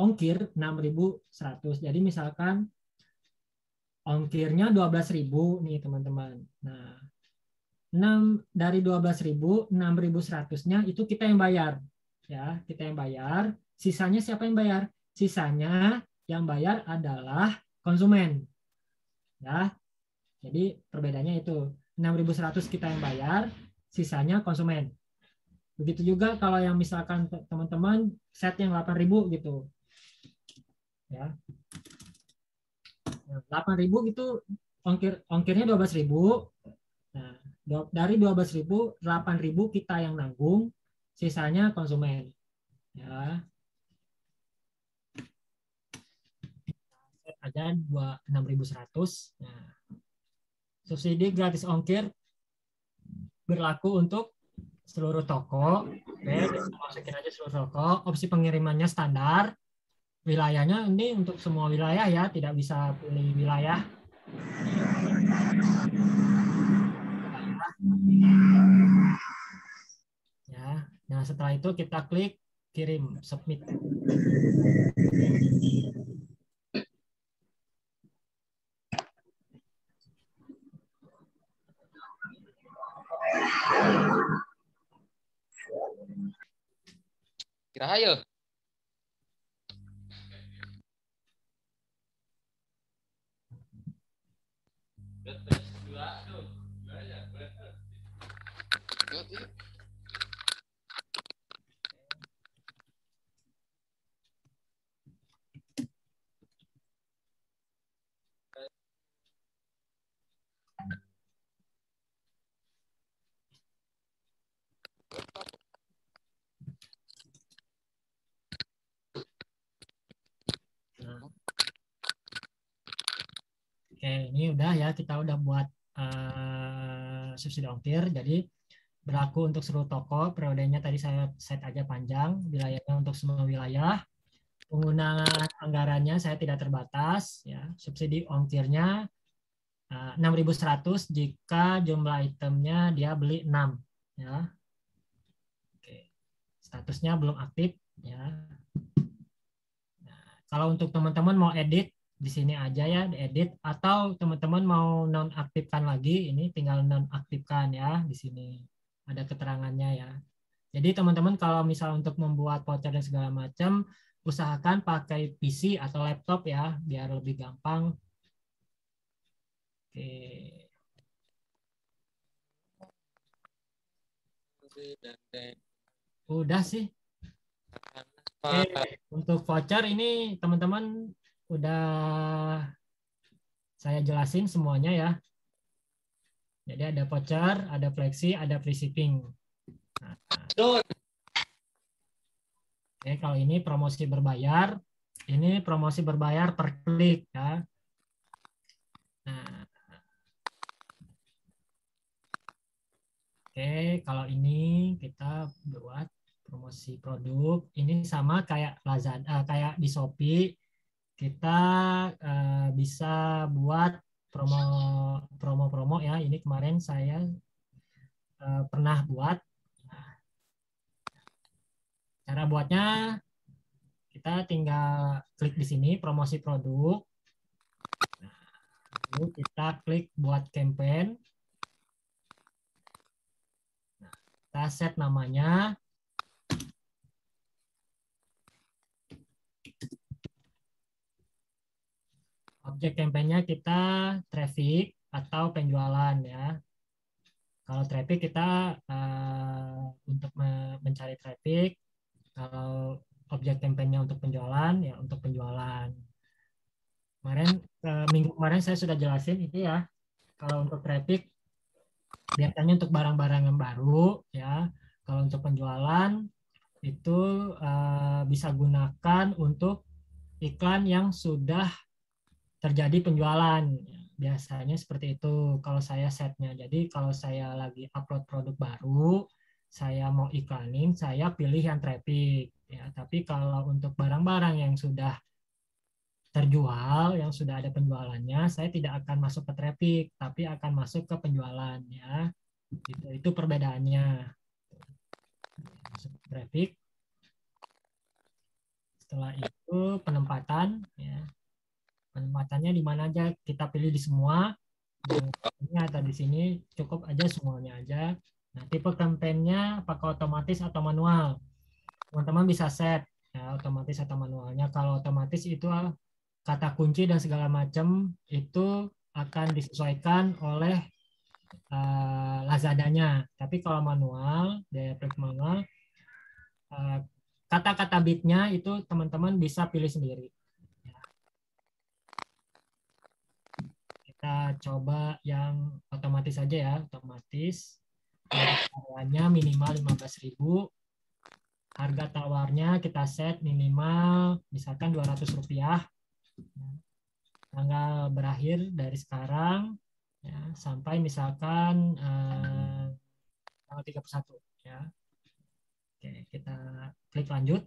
[SPEAKER 3] ongkir 6.100. Jadi misalkan ongkirnya 12.000 nih teman-teman. Nah, 6 dari 12.000, 6.100-nya itu kita yang bayar. Ya, kita yang bayar. Sisanya siapa yang bayar? Sisanya yang bayar adalah konsumen. Ya. Jadi perbedaannya itu 6.100 kita yang bayar, sisanya konsumen. Begitu juga kalau yang misalkan teman-teman set yang 8.000 gitu. Ya. 8.000 itu ongkirnya 12.000. Nah, dari 12.000, 8.000 kita yang nanggung, sisanya konsumen. Ya. Set aja 6.100. Nah, subsidi gratis ongkir berlaku untuk seluruh toko. Oke, masukin aja seluruh toko. Opsi pengirimannya standar. Wilayahnya ini untuk semua wilayah ya, tidak bisa pilih wilayah. Ya. Nah, setelah itu kita klik kirim, submit.
[SPEAKER 4] Kira ayo.
[SPEAKER 3] Oke, ini udah ya, kita udah buat subsidi ongkir. Jadi berlaku untuk seluruh toko. Periodenya tadi saya set aja panjang, wilayahnya untuk semua wilayah. Penggunaan anggarannya saya tidak terbatas. Ya, subsidi ongkirnya 6.100 jika jumlah itemnya dia beli 6. Ya. Oke. Statusnya belum aktif. Ya. Nah, kalau untuk teman-teman mau edit, di sini aja ya, diedit. Atau teman-teman mau nonaktifkan lagi, ini tinggal nonaktifkan ya. Di sini ada keterangannya ya. Jadi teman-teman kalau misal untuk membuat voucher dan segala macam, usahakan pakai PC atau laptop ya, biar lebih gampang. Oke. Udah sih. Oke, untuk voucher ini teman-teman udah saya jelasin semuanya ya. Jadi ada voucher, ada flexi, ada free shipping. Nah, oke, kalau ini promosi berbayar, ini promosi berbayar per klik ya. Nah, oke, kalau ini kita buat promosi produk. Ini sama kayak Lazada, kayak di Shopee. Kita bisa buat promo ya. Ini kemarin saya pernah buat. Cara buatnya kita tinggal klik di sini promosi produk. Lalu kita klik buat campaign. Kita set namanya. Objek kampanye kita traffic atau penjualan ya. Kalau traffic kita untuk mencari traffic. Kalau objek kampanye untuk penjualan ya untuk penjualan. Minggu kemarin saya sudah jelasin itu ya. Kalau untuk traffic biasanya untuk barang-barang yang baru ya. Kalau untuk penjualan itu bisa gunakan untuk iklan yang sudah terjadi penjualan. Biasanya seperti itu kalau saya setnya. Jadi kalau saya lagi upload produk baru, saya mau iklanin, saya pilih yang traffic. Ya, tapi kalau untuk barang-barang yang sudah terjual, yang sudah ada penjualannya, saya tidak akan masuk ke traffic, tapi akan masuk ke penjualan. Ya, itu perbedaannya. Masuk ke traffic. Setelah itu penempatan. Ya, penempatannya di mana aja kita pilih di semua. Ini atau di sini cukup aja semuanya aja. Nah, tipe kampanyenya apakah otomatis atau manual? Teman-teman bisa set ya, otomatis atau manualnya. Kalau otomatis itu kata kunci dan segala macam itu akan disesuaikan oleh Lazadanya. Tapi kalau manual, daya klik manual, kata-kata bitnya itu teman-teman bisa pilih sendiri. Kita coba yang otomatis aja ya, otomatis. Harganya minimal 15.000. Harga tawarnya kita set minimal misalkan Rp200. Tanggal berakhir dari sekarang ya, sampai misalkan tanggal 31 ya. Oke, kita klik lanjut.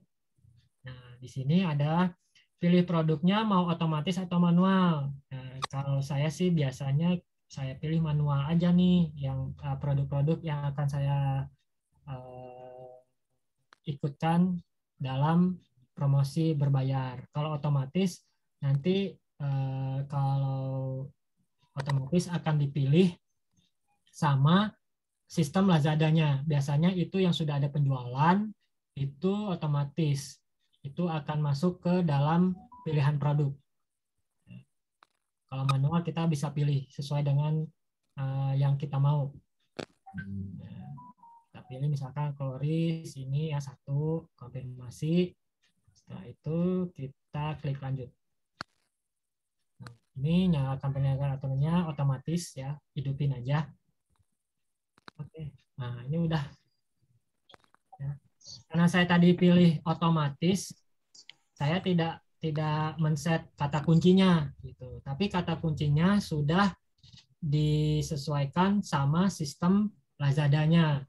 [SPEAKER 3] Nah, di sini ada pilih produknya mau otomatis atau manual. Nah, kalau saya sih biasanya saya pilih manual aja nih, yang produk-produk yang akan saya ikutkan dalam promosi berbayar. Kalau otomatis nanti kalau otomatis akan dipilih sama sistem Lazadanya. Biasanya itu yang sudah ada penjualan itu otomatis itu akan masuk ke dalam pilihan produk. Kalau manual kita bisa pilih sesuai dengan yang kita mau. Kita pilih misalkan coloris ini ya 1, konfirmasi. Setelah itu kita klik lanjut. Nah, ini nyalakan penyelenggara aturannya otomatis ya, hidupin aja. Oke, nah ini udah. Ya. Karena saya tadi pilih otomatis, saya tidak men-set kata kuncinya gitu. Tapi kata kuncinya sudah disesuaikan sama sistem Lazadanya.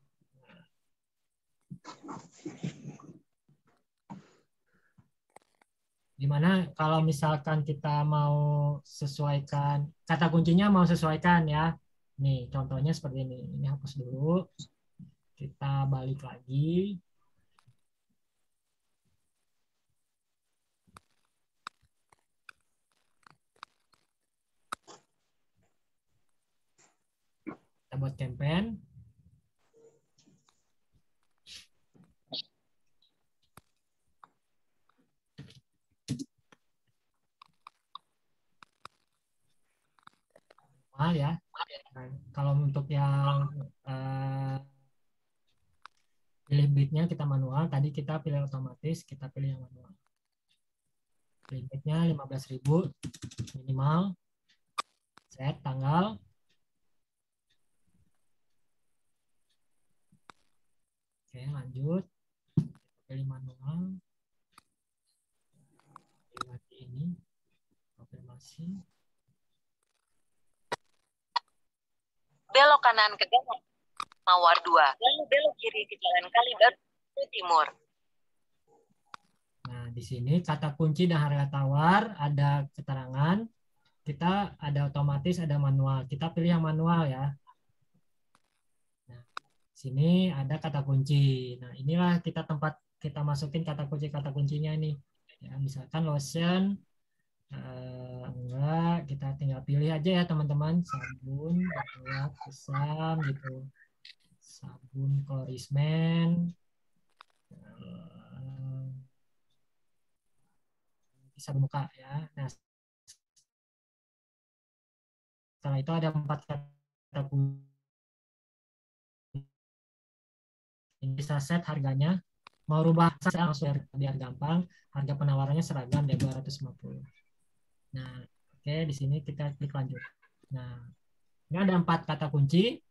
[SPEAKER 3] Gimana kalau misalkan kita mau sesuaikan kata kuncinya mau sesuaikan ya. Nih, contohnya seperti ini. Ini hapus dulu. Kita balik lagi. Kita buat campaign. Ya. Nah, kalau untuk yang pilih bitnya kita manual, tadi kita pilih otomatis, kita pilih yang manual. Pilih bitnya 15.000 minimal, set tanggal. Oke, lanjut. Pilih manual. Pilih lagi ini, konfirmasi.
[SPEAKER 4] Belok kanan ke Jalan Mawar 2, lalu belok kiri ke Jalan Kalibaru Timur.
[SPEAKER 3] Nah, di sini kata kunci dan harga tawar ada keterangan. Kita ada otomatis, ada manual. Kita pilih yang manual ya. Nah, sini ada kata kunci. Nah, inilah kita masukin kata kuncinya nih. Ya, misalkan lotion, enggak, kita tinggal pilih aja ya teman-teman. Sabun, buat kusam gitu. Sabun Korismen. Bisa buka ya. Nah, setelah itu ada 4 kata kunci. Bisa set harganya. Mau rubah biar gampang. Harga penawarannya seragam ya 250. Nah, oke, di sini kita klik lanjut. Nah, ini ada 4 kata kunci.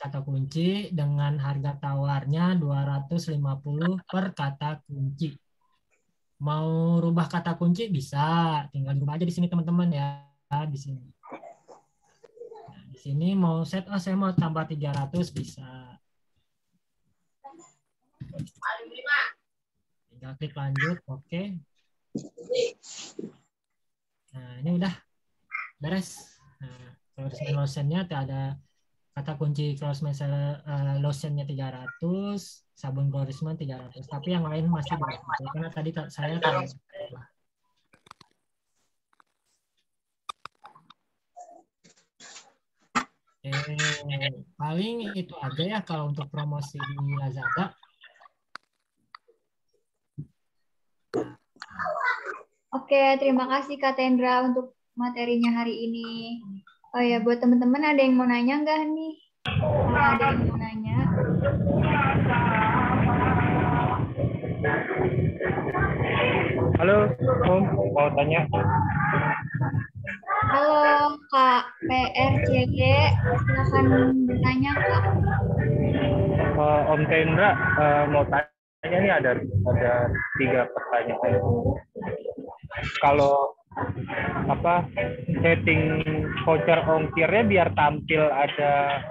[SPEAKER 3] kata kunci dengan harga tawarnya 250 per kata kunci. Mau rubah kata kunci bisa, tinggal rubah aja di sini teman-teman ya, di sini. Nah, di sini mau set, saya mau tambah 300 bisa. Tinggal klik lanjut, oke. Nah, ini udah beres. Nah, closement lotion-nya ada kata kunci closement lotion-nya 300, sabun closement 300. Tapi yang lain masih 200 karena tadi saya tahu. Paling itu aja ya kalau untuk promosi di Lazada.
[SPEAKER 1] Oke, terima kasih Kak Tendra untuk materinya hari ini. Oh ya, buat teman-teman ada yang mau nanya nggak nih? Kalau ada yang mau nanya.
[SPEAKER 5] Halo, Om, mau tanya.
[SPEAKER 1] Halo Kak PRCG, silakan bertanya Kak.
[SPEAKER 5] Om Tendra mau tanya nih, ada 3 pertanyaan. Kalau setting voucher ongkirnya biar tampil ada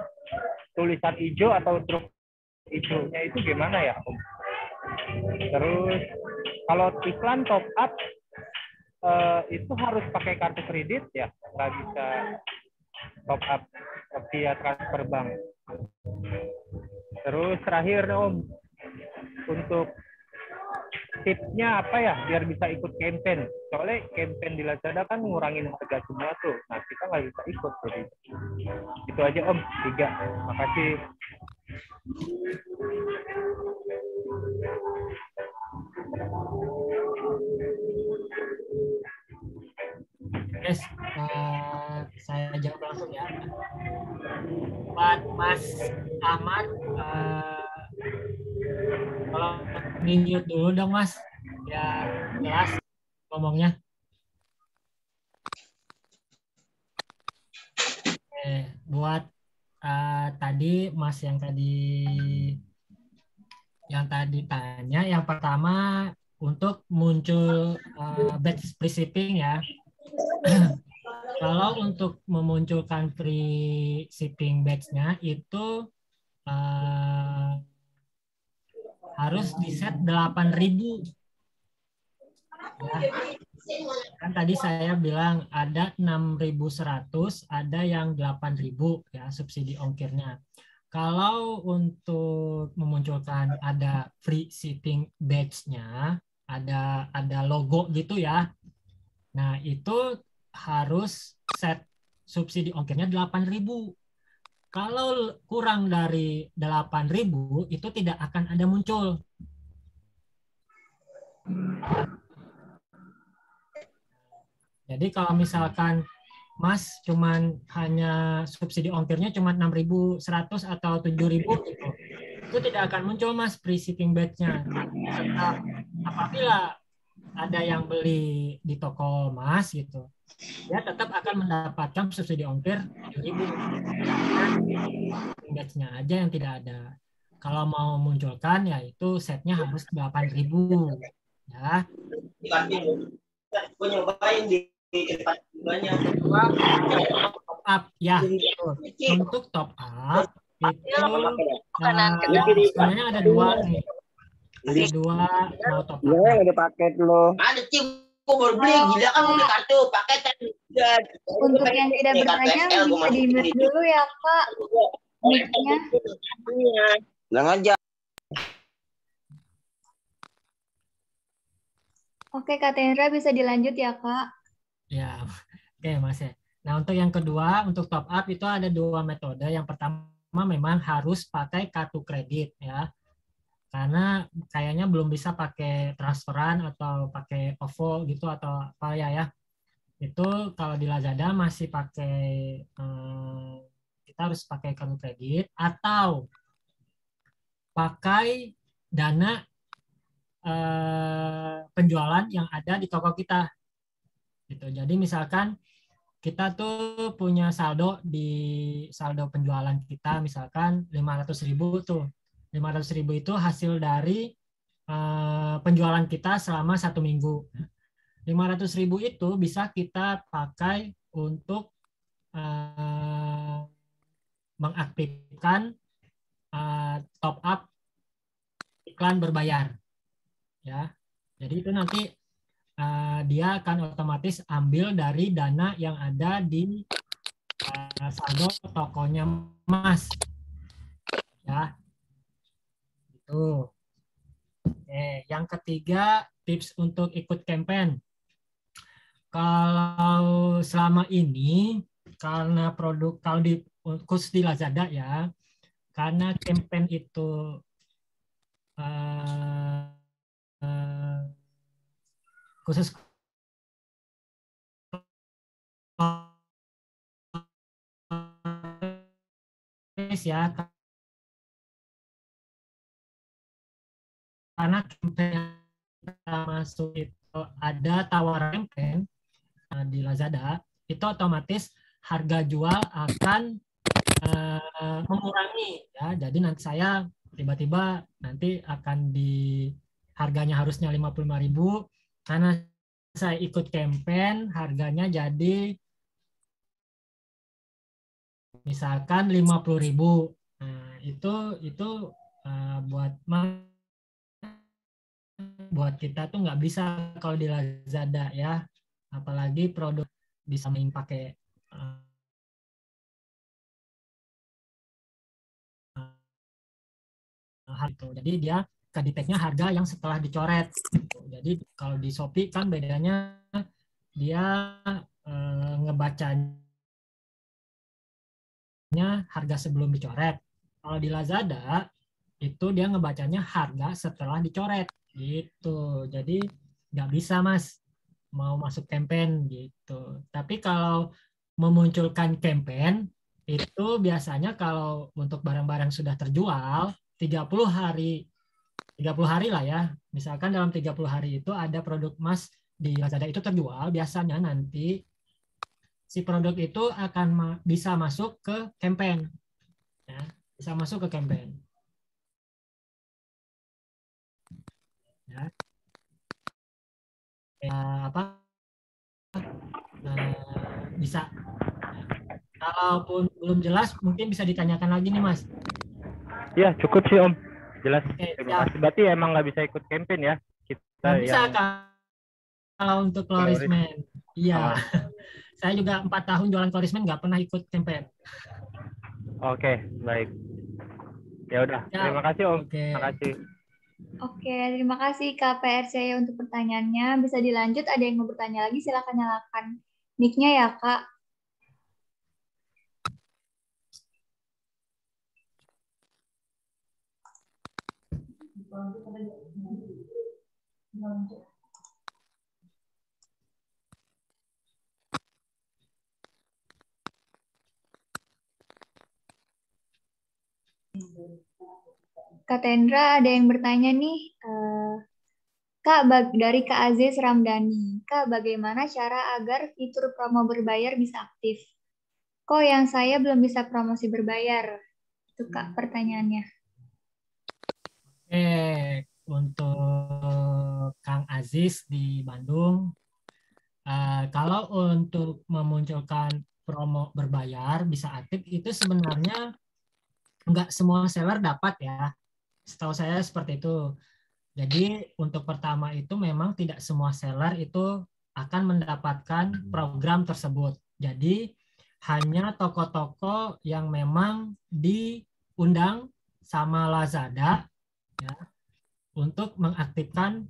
[SPEAKER 5] tulisan hijau atau truk hijaunya itu gimana ya, Om? Terus kalau iklan top up itu harus pakai kartu kredit ya, nggak bisa top up via transfer bank. Terus terakhir Om, untuk tipsnya apa ya biar bisa ikut campaign? Soalnya campaign di Lazada kan ngurangin harga semua tuh. Nah, kita nggak bisa ikut tuh. Itu aja Om, 3. Makasih.
[SPEAKER 3] Yes, saya jawab langsung ya. Buat Mas Ahmad, kalau mute dulu dong Mas, biar jelas ngomongnya. Buat tadi Mas yang tadi tanya, yang pertama untuk muncul batch free shipping ya. Kalau untuk memunculkan free shipping batch-nya itu harus di set 8.000. Ya. Kan tadi saya bilang ada 6.100, ada yang 8.000 ya subsidi ongkirnya. Kalau untuk memunculkan ada free shipping batch-nya, ada logo gitu ya. Nah, itu harus set subsidi ongkirnya 8.000. Kalau kurang dari 8.000 itu tidak akan ada muncul. Jadi kalau misalkan Mas cuman hanya subsidi ongkirnya cuma 6.100 atau 7.000 gitu, itu tidak akan muncul Mas free shipping batch-nya. Tetap apabila ada yang beli di toko Mas gitu, dia tetap akan mendapatkan subsidi ongkir 7.000. Batch-nya aja yang tidak ada. Kalau mau munculkan ya itu setnya harus 8.000 ya. Top up ya. Untuk top up itu sebenarnya ada 2 nih. Ada 2 mau top up.
[SPEAKER 6] Iya, ada paket lo.
[SPEAKER 7] Ada Cim, baru beli, gila kan udah kartu paketan.
[SPEAKER 1] Untuk yang tidak bertanya bisa di-mute dulu ya Kak. Mic-nya.
[SPEAKER 6] Bilang aja.
[SPEAKER 1] Oke Kak Tendra bisa dilanjut ya Kak.
[SPEAKER 3] Ya, oke Mas ya. Nah untuk yang kedua, untuk top up itu ada 2 metode. Yang pertama memang harus pakai kartu kredit ya. Karena kayaknya belum bisa pakai transferan atau pakai OVO gitu atau apa ya. Itu kalau di Lazada masih pakai, kita harus pakai kartu kredit atau pakai dana penjualan yang ada di toko kita. Gitu. Jadi misalkan kita tuh punya saldo di saldo penjualan kita misalkan 500.000 tuh. 500.000 itu hasil dari penjualan kita selama 1 minggu. 500.000 itu bisa kita pakai untuk mengaktifkan top up iklan berbayar. Ya, jadi itu nanti dia akan otomatis ambil dari dana yang ada di saldo tokonya Mas. Ya, itu. Oke, yang ketiga tips untuk ikut campaign. Kalau selama ini karena produk kalau di khusus di Lazada ya, karena campaign itu khusus ya, karena campaign yang kita masuk itu ada tawaran campaign di Lazada, itu otomatis harga jual akan mengurangi ya. Jadi nanti saya tiba-tiba nanti akan di harganya harusnya 55.000, karena saya ikut campaign harganya jadi misalkan 50.000. Nah, itu buat kita tuh nggak bisa kalau di Lazada ya, apalagi produk bisa main pakai itu. Jadi dia kedeteknya harga yang setelah dicoret. Jadi kalau di Shopee kan bedanya dia ngebacanya harga sebelum dicoret. Kalau di Lazada itu dia ngebacanya harga setelah dicoret gitu. Jadi nggak bisa Mas mau masuk campaign gitu. Tapi kalau memunculkan campaign itu biasanya kalau untuk barang-barang sudah terjual 30 hari lah ya. Misalkan dalam 30 hari itu ada produk Mas di Lazada itu terjual, biasanya nanti si produk itu akan bisa masuk ke campaign. Ya, bisa masuk ke campaign. Ya. Apa? Bisa. Kalaupun belum jelas, mungkin bisa ditanyakan lagi nih, Mas.
[SPEAKER 5] Ya, cukup sih, Om. Jelas.
[SPEAKER 3] Oke,
[SPEAKER 5] Terima kasih. Berarti emang nggak bisa ikut campaign ya? Kita
[SPEAKER 3] nggak bisa,
[SPEAKER 5] yang...
[SPEAKER 3] kalau untuk Florisman. Iya. Saya juga 4 tahun jualan Florisman nggak pernah ikut campaign.
[SPEAKER 5] Oke, baik. Ya udah, terima kasih Om. Terima kasih.
[SPEAKER 1] Oke, terima kasih Kak PRC untuk pertanyaannya. Bisa dilanjut, ada yang mau bertanya lagi, silakan nyalakan mic-nya ya Kak. Kak Tendra, ada yang bertanya nih, Kak, dari Kak Aziz Ramdhani. Kak, bagaimana cara agar fitur promo berbayar bisa aktif? Kok yang saya belum bisa promosi berbayar? Itu Kak pertanyaannya.
[SPEAKER 3] Untuk Kang Aziz di Bandung, kalau untuk memunculkan promo berbayar bisa aktif itu sebenarnya nggak semua seller dapat ya. Setahu saya seperti itu. Jadi untuk pertama itu memang tidak semua seller itu akan mendapatkan program tersebut. Jadi hanya toko-toko yang memang diundang sama Lazada ya, untuk mengaktifkan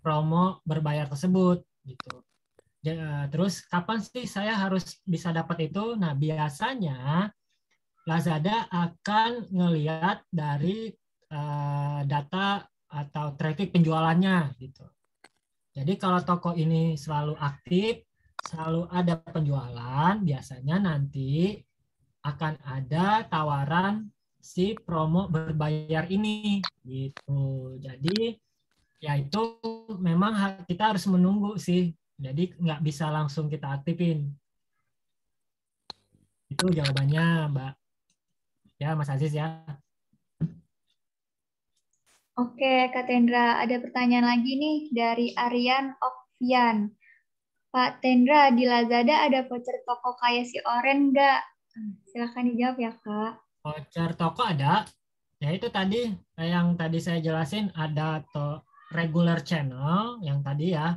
[SPEAKER 3] promo berbayar tersebut gitu. Terus kapan sih saya harus bisa dapat itu? Nah, biasanya Lazada akan ngelihat dari data atau traffic penjualannya gitu. Jadi kalau toko ini selalu aktif, selalu ada penjualan, biasanya nanti akan ada tawaran si promo berbayar ini gitu. Jadi ya itu memang kita harus menunggu sih. Jadi nggak bisa langsung kita aktifin. Itu jawabannya, Mbak. Ya, Mas Aziz ya.
[SPEAKER 1] Oke, Kak Tendra, ada pertanyaan lagi nih dari Aryan Okvian. Pak Tendra, di Lazada ada voucher toko kayak si Oren nggak? Silahkan dijawab ya, Kak.
[SPEAKER 3] Voucher toko ada. Ya itu tadi yang tadi saya jelasin, ada regular channel yang tadi ya.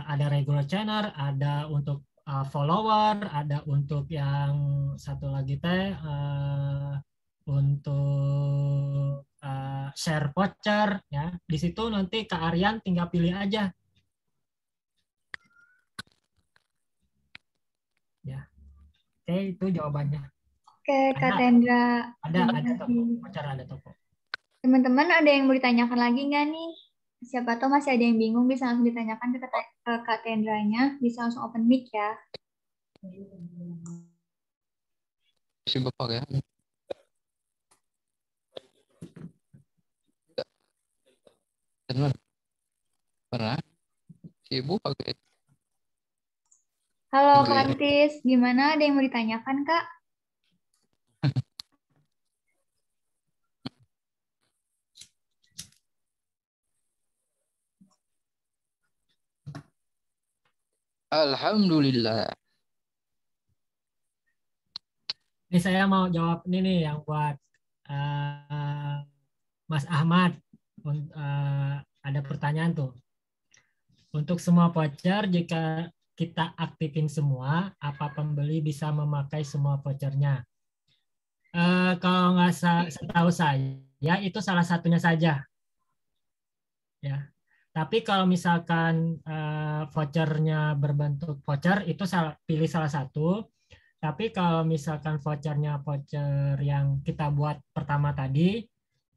[SPEAKER 3] Ada regular channel, ada untuk follower, ada untuk yang satu lagi teh untuk share voucher ya. Di situ nanti Kak Aryan tinggal pilih aja. Ya. Oke, itu jawabannya.
[SPEAKER 1] Oke, Kak Tendra.
[SPEAKER 3] Ada
[SPEAKER 1] Terima
[SPEAKER 3] toko,
[SPEAKER 1] kasih.
[SPEAKER 3] voucher ada toko.
[SPEAKER 1] Teman-teman ada yang mau ditanyakan lagi nggak nih? Siapa tahu masih ada yang bingung, bisa langsung ditanyakan ke Kak Tendranya. Bisa langsung open mic ya.
[SPEAKER 8] Si Bapak ya. Teman. Pernah? Si Ibu pakai.
[SPEAKER 1] Halo Kak Antis, gimana? Ada yang mau ditanyakan, Kak?
[SPEAKER 8] Alhamdulillah.
[SPEAKER 3] Ini saya mau jawab ini nih yang buat Mas Ahmad. Ada pertanyaan tuh. Untuk semua voucher, jika kita aktifin semua, apa pembeli bisa memakai semua vouchernya? Kalau nggak setahu saya, itu salah satunya saja. Ya. Tapi kalau misalkan vouchernya berbentuk voucher, itu pilih salah satu. Tapi kalau misalkan vouchernya voucher yang kita buat pertama tadi,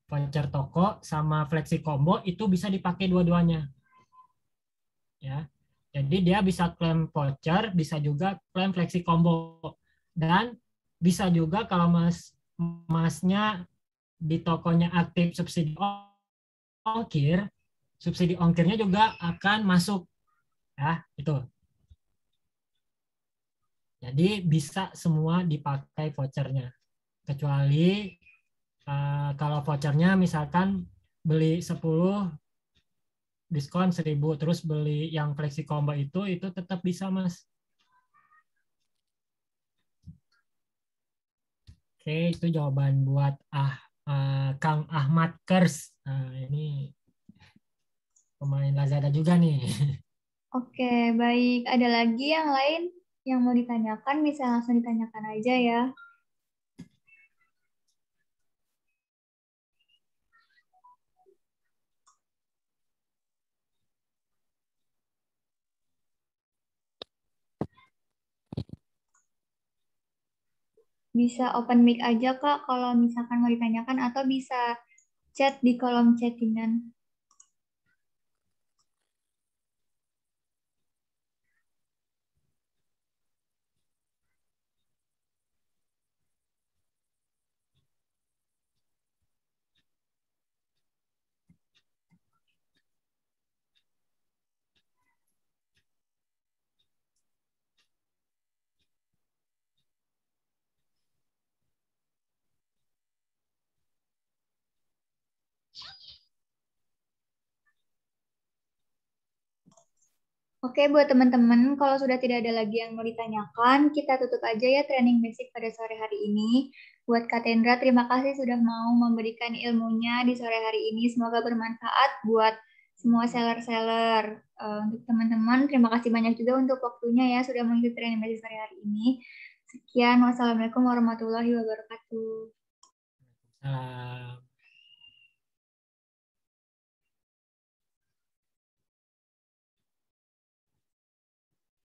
[SPEAKER 3] voucher toko sama flexi combo, itu bisa dipakai dua-duanya. Ya. Jadi dia bisa klaim voucher, bisa juga klaim flexi combo. Dan bisa juga kalau masnya di tokonya aktif subsidi ongkir, subsidi ongkirnya juga akan masuk. Ya, itu. Jadi bisa semua dipakai vouchernya. Kecuali kalau vouchernya misalkan beli 10 diskon 1.000, terus beli yang flexi combo itu tetap bisa, Mas. Oke, itu jawaban buat Kang Ahmad Kers. Nah, ini pemain Lazada juga nih.
[SPEAKER 1] Oke, baik. Ada lagi yang lain yang mau ditanyakan, bisa langsung ditanyakan aja ya. Bisa open mic aja, Kak, kalau misalkan mau ditanyakan, atau bisa chat di kolom chattingan. Oke, buat teman-teman, kalau sudah tidak ada lagi yang mau ditanyakan, kita tutup aja ya training basic pada sore hari ini. Buat Kak Tendra, terima kasih sudah mau memberikan ilmunya di sore hari ini. Semoga bermanfaat buat semua seller-seller. Untuk teman-teman, terima kasih banyak juga untuk waktunya ya, sudah mengikuti training basic sore hari ini. Sekian, wassalamualaikum warahmatullahi wabarakatuh.